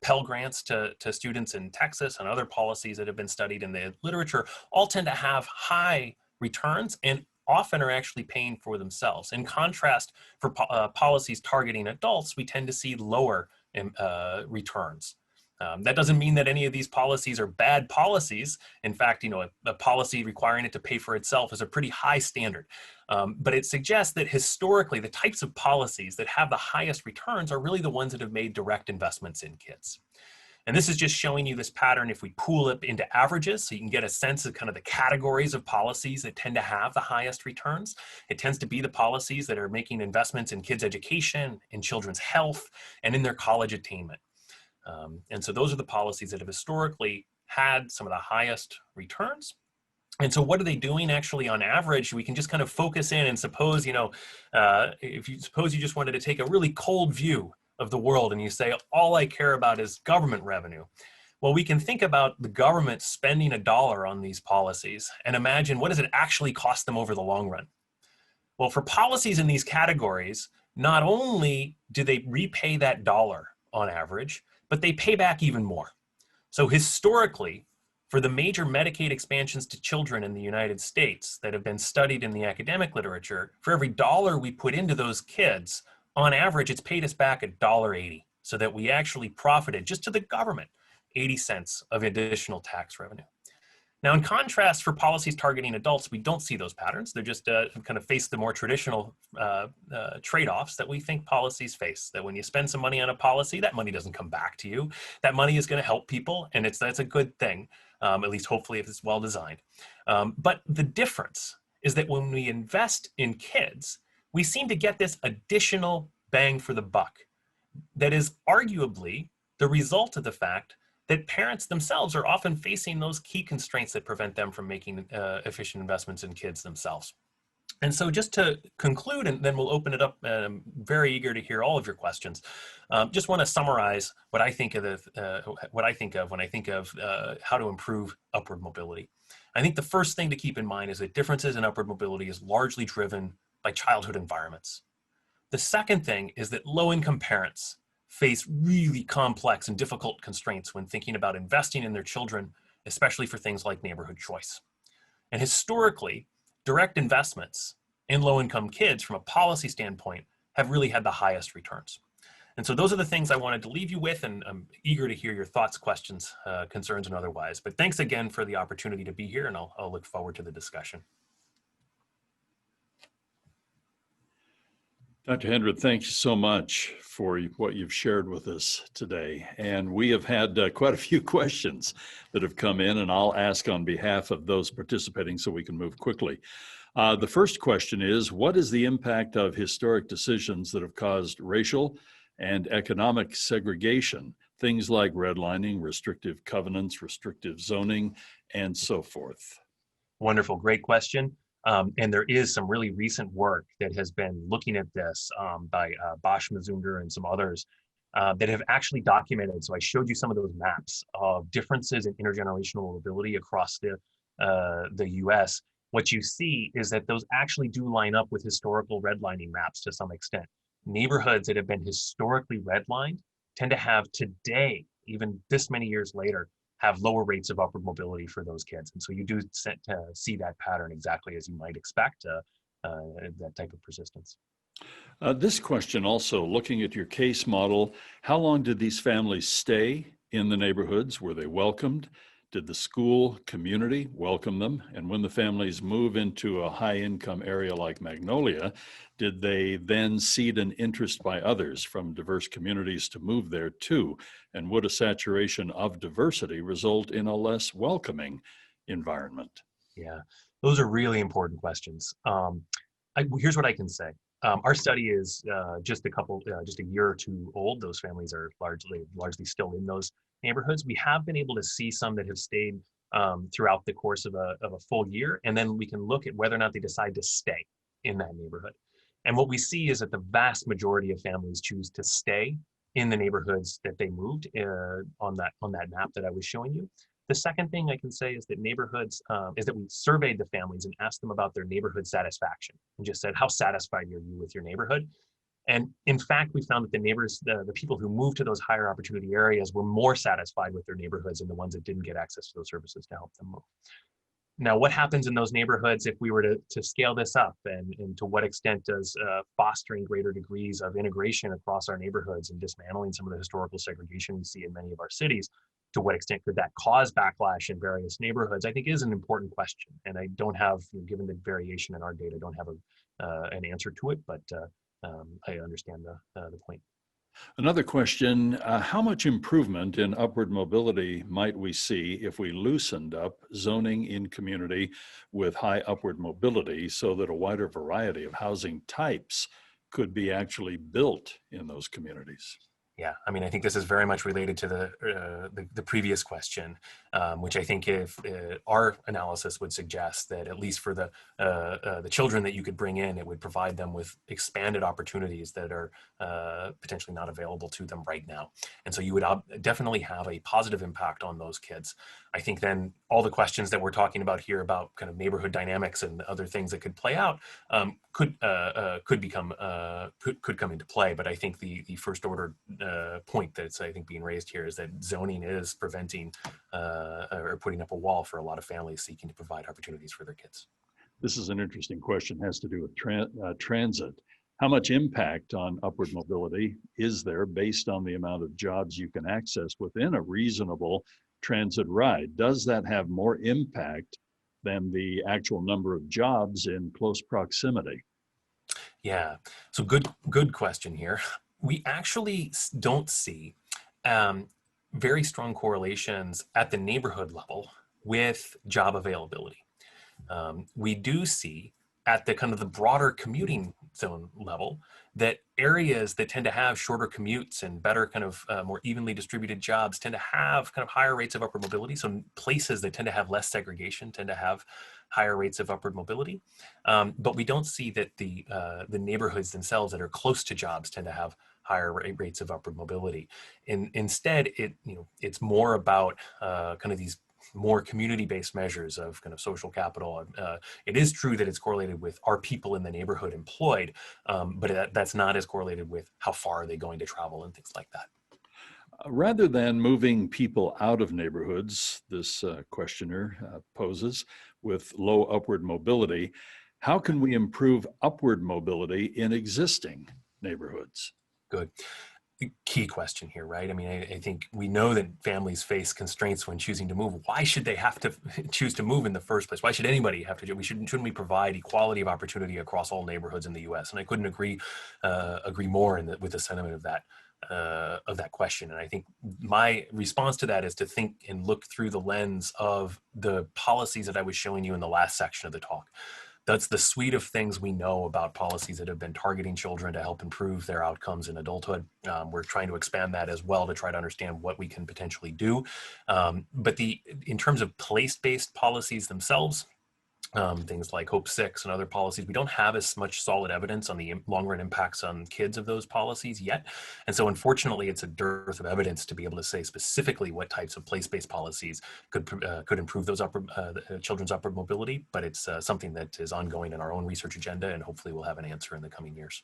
Pell Grants to students in Texas, and other policies that have been studied in the literature, all tend to have high returns and often are actually paying for themselves. In contrast, for policies targeting adults, we tend to see lower returns. That doesn't mean that any of these policies are bad policies. In fact, a policy requiring it to pay for itself is a pretty high standard. But it suggests that historically, the types of policies that have the highest returns are really the ones that have made direct investments in kids. And this is just showing you this pattern if we pool it into averages, so you can get a sense of kind of the categories of policies that tend to have the highest returns. It tends to be the policies that are making investments in kids' education, in children's health, and in their college attainment. And so those are the policies that have historically had some of the highest returns. And so what are they doing actually on average? We can just kind of focus in and suppose, if you just wanted to take a really cold view of the world and you say, all I care about is government revenue. Well, we can think about the government spending $1 on these policies and imagine what does it actually cost them over the long run? Well, for policies in these categories, not only do they repay that dollar on average, but they pay back even more. So historically, for the major Medicaid expansions to children in the United States that have been studied in the academic literature, for every dollar we put into those kids, on average, it's paid us back $1.80, so that we actually profited just to the government 80 cents of additional tax revenue. Now, in contrast, for policies targeting adults, we don't see those patterns. They're just kind of face the more traditional trade-offs that we think policies face, that when you spend some money on a policy, that money doesn't come back to you. That money is going to help people, and that's a good thing, at least hopefully if it's well designed. But the difference is that when we invest in kids, we seem to get this additional bang for the buck that is arguably the result of the fact that parents themselves are often facing those key constraints that prevent them from making efficient investments in kids themselves. And so just to conclude, and then we'll open it up, very eager to hear all of your questions. Just want to summarize what I think of when I think of how to improve upward mobility. I think the first thing to keep in mind is that differences in upward mobility is largely driven by childhood environments. The second thing is that low-income parents face really complex and difficult constraints when thinking about investing in their children, especially for things like neighborhood choice. And historically, direct investments in low-income kids from a policy standpoint have really had the highest returns. And so those are the things I wanted to leave you with, and I'm eager to hear your thoughts, questions, concerns, and otherwise. But thanks again for the opportunity to be here, and I'll look forward to the discussion. Dr. Hendren, thank you so much for what you've shared with us today. And we have had quite a few questions that have come in, and I'll ask on behalf of those participating so we can move quickly. The first question is, what is the impact of historic decisions that have caused racial and economic segregation, things like redlining, restrictive covenants, restrictive zoning, and so forth? Wonderful, great question. And there is some really recent work that has been looking at this by Bosch, Mazunder, and some others that have actually documented. So I showed you some of those maps of differences in intergenerational mobility across the US. What you see is that those actually do line up with historical redlining maps to some extent. Neighborhoods that have been historically redlined tend to have today, even this many years later, have lower rates of upward mobility for those kids. And so you do see that pattern exactly as you might expect, that type of persistence. This question also, looking at your case model, how long did these families stay in the neighborhoods? Were they welcomed? Did the school community welcome them? And when the families move into a high-income area like Magnolia, did they then seed an interest by others from diverse communities to move there too? And would a saturation of diversity result in a less welcoming environment? Yeah, those are really important questions. Here's what I can say. Our study is just a year or two old. Those families are largely still in those neighborhoods. We have been able to see some that have stayed throughout the course of a full year, and then we can look at whether or not they decide to stay in that neighborhood. And what we see is that the vast majority of families choose to stay in the neighborhoods that they moved on that map that I was showing you. The second thing I can say is that is that we surveyed the families and asked them about their neighborhood satisfaction and just said, how satisfied are you with your neighborhood? And in fact, we found that the people who moved to those higher opportunity areas were more satisfied with their neighborhoods than the ones that didn't get access to those services to help them move. Now, what happens in those neighborhoods if we were to scale this up, and to what extent does fostering greater degrees of integration across our neighborhoods and dismantling some of the historical segregation we see in many of our cities, to what extent could that cause backlash in various neighborhoods, I think is an important question. And I don't have, given the variation in our data, don't have an answer to it, but I understand the point. Another question, how much improvement in upward mobility might we see if we loosened up zoning in community with high upward mobility so that a wider variety of housing types could be actually built in those communities? Yeah, I mean, I think this is very much related to the previous question, which I think if our analysis would suggest that at least for the children that you could bring in, it would provide them with expanded opportunities that are potentially not available to them right now. And so you would definitely have a positive impact on those kids. I think then all the questions that we're talking about here about kind of neighborhood dynamics and other things that could play out could come into play. But I think the first order point that's I think being raised here is that zoning is preventing or putting up a wall for a lot of families seeking to provide opportunities for their kids. This is an interesting question, has to do with transit. How much impact on upward mobility is there based on the amount of jobs you can access within a reasonable transit ride? Does that have more impact than the actual number of jobs in close proximity? Yeah, so good question here. We actually don't see very strong correlations at the neighborhood level with job availability. We do see at the kind of the broader commuting zone level, that areas that tend to have shorter commutes and better kind of more evenly distributed jobs tend to have kind of higher rates of upward mobility. So places that tend to have less segregation tend to have higher rates of upward mobility. But we don't see that the neighborhoods themselves that are close to jobs tend to have higher rates of upward mobility. Instead, it's more about kind of these more community-based measures of kind of social capital. It is true that it's correlated with are people in the neighborhood employed, but that's not as correlated with how far are they going to travel and things like that. Rather than moving people out of neighborhoods, this questioner poses, with low upward mobility, how can we improve upward mobility in existing neighborhoods? Good. Key question here, right? I mean, I think we know that families face constraints when choosing to move. Why should they have to choose to move in the first place? Why should anybody have to? Shouldn't we provide equality of opportunity across all neighborhoods in the U.S.? And I couldn't agree more with the sentiment of that question. And I think my response to that is to think and look through the lens of the policies that I was showing you in the last section of the talk. That's the suite of things we know about policies that have been targeting children to help improve their outcomes in adulthood. We're trying to expand that as well to try to understand what we can potentially do. But in terms of place-based policies themselves, things like Hope 6 and other policies, we don't have as much solid evidence on the long-run impacts on kids of those policies yet. And so unfortunately, it's a dearth of evidence to be able to say specifically what types of place-based policies could improve those children's upward mobility, but it's something that is ongoing in our own research agenda, and hopefully we'll have an answer in the coming years.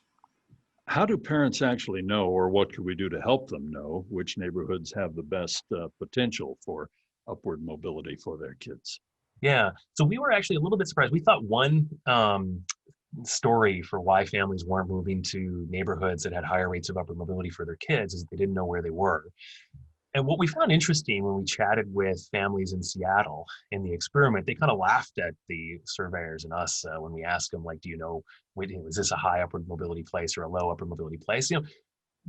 How do parents actually know, or what could we do to help them know, which neighborhoods have the best potential for upward mobility for their kids? Yeah, so we were actually a little bit surprised. We thought one story for why families weren't moving to neighborhoods that had higher rates of upward mobility for their kids is that they didn't know where they were. And what we found interesting when we chatted with families in Seattle in the experiment, they kind of laughed at the surveyors and us when we asked them, like, do you know, is this a high upward mobility place or a low upward mobility place?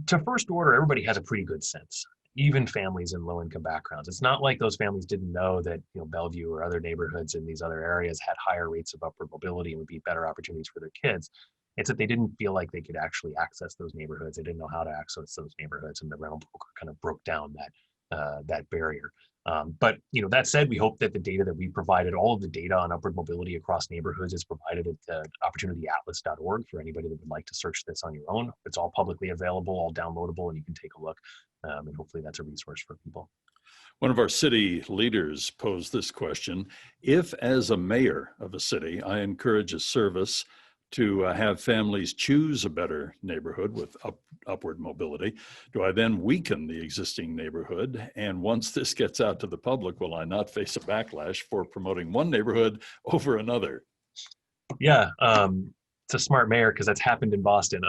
To first order, everybody has a pretty good sense, even families in low-income backgrounds. It's not like those families didn't know that Bellevue or other neighborhoods in these other areas had higher rates of upward mobility and would be better opportunities for their kids. It's that they didn't feel like they could actually access those neighborhoods. They didn't know how to access those neighborhoods, and the rental broker kind of broke down that barrier. But that said, we hope that the data that we provided, all of the data on upward mobility across neighborhoods, is provided at opportunityatlas.org for anybody that would like to search this on your own. It's all publicly available, all downloadable, and you can take a look. And hopefully that's a resource for people. One of our city leaders posed this question: if, as a mayor of a city, I encourage a service to have families choose a better neighborhood with upward mobility, do I then weaken the existing neighborhood? And once this gets out to the public, will I not face a backlash for promoting one neighborhood over another? Yeah, it's a smart mayor, because that's happened in Boston.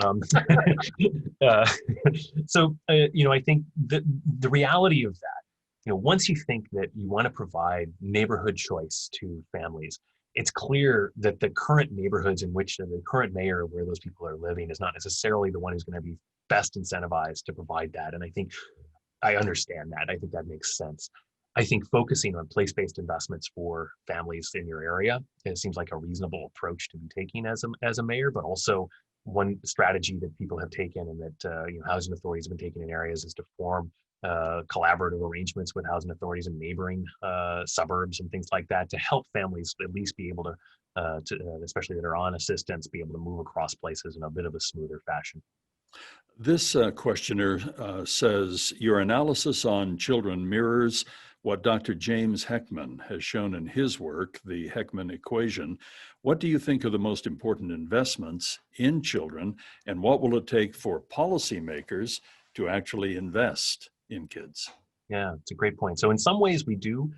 So I think the reality of that, once you think that you want to provide neighborhood choice to families, it's clear that the current neighborhoods in which the current mayor, where those people are living, is not necessarily the one who's going to be best incentivized to provide that. And I think I understand that. I think that makes sense. I think focusing on place-based investments for families in your area, it seems like a reasonable approach to be taking as a mayor, but also one strategy that people have taken and that housing authorities have been taking in areas is to form collaborative arrangements with housing authorities in neighboring suburbs and things like that to help families at least be able to especially that are on assistance, be able to move across places in a bit of a smoother fashion. This questioner says, your analysis on children mirrors what Dr. James Heckman has shown in his work, the Heckman equation. What do you think are the most important investments in children, and what will it take for policymakers to actually invest in kids? Yeah, it's a great point. So in some ways we do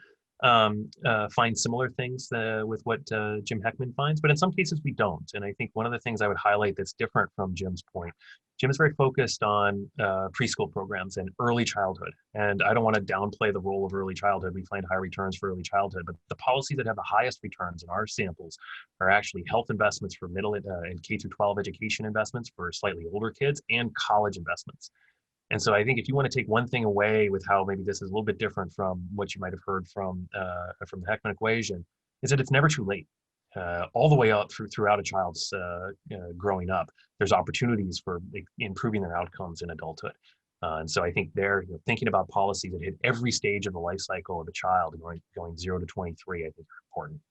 find similar things with what Jim Heckman finds, but in some cases we don't. And I think one of the things I would highlight that's different from Jim's point, Jim is very focused on preschool programs and early childhood. And I don't want to downplay the role of early childhood. We find high returns for early childhood, but the policies that have the highest returns in our samples are actually health investments for middle and K through 12 education investments for slightly older kids, and college investments. And so I think if you want to take one thing away with how maybe this is a little bit different from what you might have heard from the Heckman equation, is that it's never too late. all the way up throughout a child's growing up. There's opportunities for improving their outcomes in adulthood. And so I think they're thinking about policies that hit every stage of the life cycle of a child, going 0 to 23, I think are important.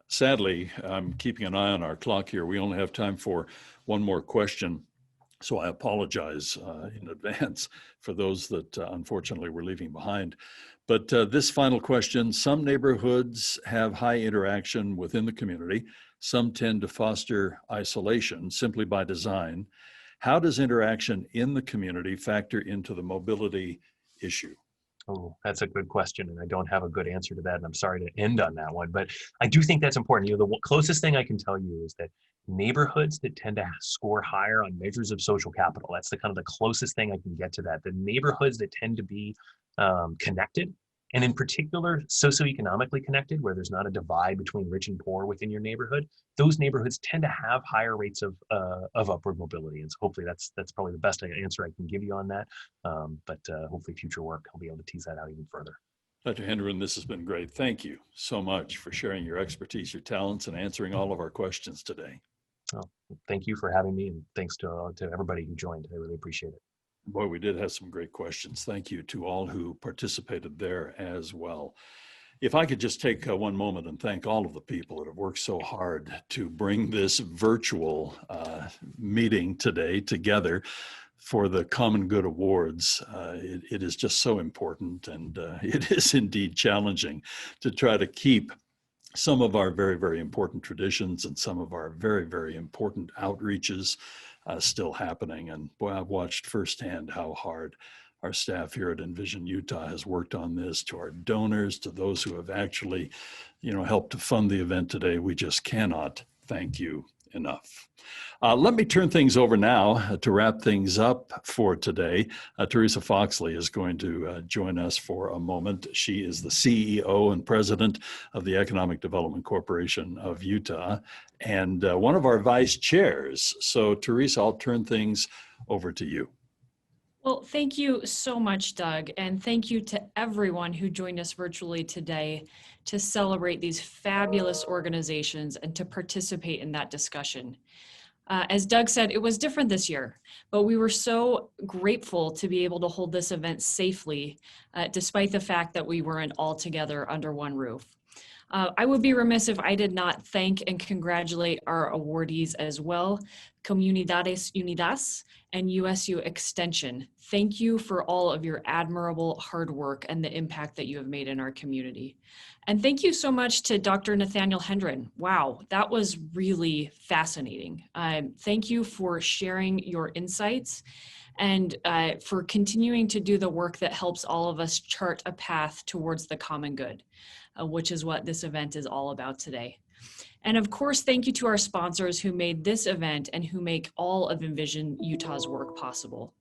Sadly, I'm keeping an eye on our clock here. We only have time for one more question. So I apologize in advance for those that unfortunately we're leaving behind. But this final question: some neighborhoods have high interaction within the community. Some tend to foster isolation simply by design. How does interaction in the community factor into the mobility issue? Oh, that's a good question, and I don't have a good answer to that, and I'm sorry to end on that one, but I do think that's important. The closest thing I can tell you is that neighborhoods that tend to score higher on measures of social capital, that's the kind of the closest thing I can get to that. The neighborhoods that tend to be connected, and in particular, socioeconomically connected, where there's not a divide between rich and poor within your neighborhood, those neighborhoods tend to have higher rates of upward mobility. And so hopefully that's probably the best answer I can give you on that. But hopefully future work, I'll be able to tease that out even further. Dr. Hendren, this has been great. Thank you so much for sharing your expertise, your talents, and answering all of our questions today. Oh, thank you for having me, and thanks to everybody who joined. I really appreciate it. Boy, we did have some great questions. Thank you to all who participated there as well. If I could just take one moment and thank all of the people that have worked so hard to bring this virtual meeting today together for the Common Good Awards. It is just so important, and it is indeed challenging to try to keep some of our very, very important traditions and some of our very, very important outreaches still happening. And boy, I've watched firsthand how hard our staff here at Envision Utah has worked on this, to our donors, to those who have actually, helped to fund the event today. We just cannot thank you enough. Let me turn things over now to wrap things up for today. Teresa Foxley is going to join us for a moment. She is the CEO and president of the Economic Development Corporation of Utah and one of our vice chairs. So Teresa, I'll turn things over to you. Well, thank you so much, Doug, and thank you to everyone who joined us virtually today to celebrate these fabulous organizations and to participate in that discussion. As Doug said, it was different this year, but we were so grateful to be able to hold this event safely, despite the fact that we weren't all together under one roof. I would be remiss if I did not thank and congratulate our awardees as well, Comunidades, Unidas, and USU Extension. Thank you for all of your admirable hard work and the impact that you have made in our community. And thank you so much to Dr. Nathaniel Hendren. Wow, that was really fascinating. Thank you for sharing your insights and for continuing to do the work that helps all of us chart a path towards the common good, which is what this event is all about today. And of course, thank you to our sponsors who made this event and who make all of Envision Utah's work possible.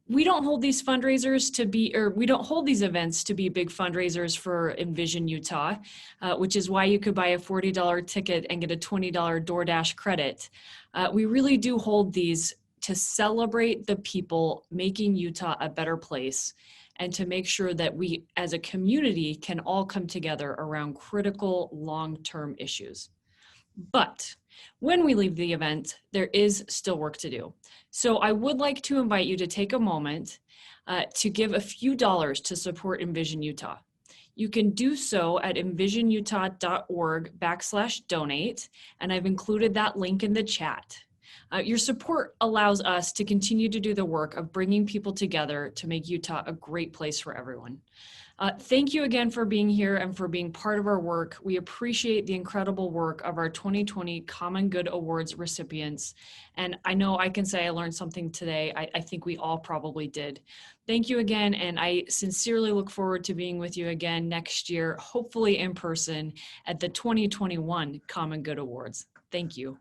We don't hold these fundraisers to be, or we don't hold these events to be big fundraisers for Envision Utah, which is why you could buy a $40 ticket and get a $20 DoorDash credit. We really do hold these to celebrate the people making Utah a better place and to make sure that we as a community can all come together around critical long-term issues. But when we leave the event, there is still work to do. So I would like to invite you to take a moment to give a few dollars to support Envision Utah. You can do so at envisionutah.org/donate, and I've included that link in the chat. Your support allows us to continue to do the work of bringing people together to make Utah a great place for everyone. Thank you again for being here and for being part of our work. We appreciate the incredible work of our 2020 Common Good Awards recipients. And I know I can say I learned something today. I think we all probably did. Thank you again. And I sincerely look forward to being with you again next year, hopefully in person at the 2021 Common Good Awards. Thank you.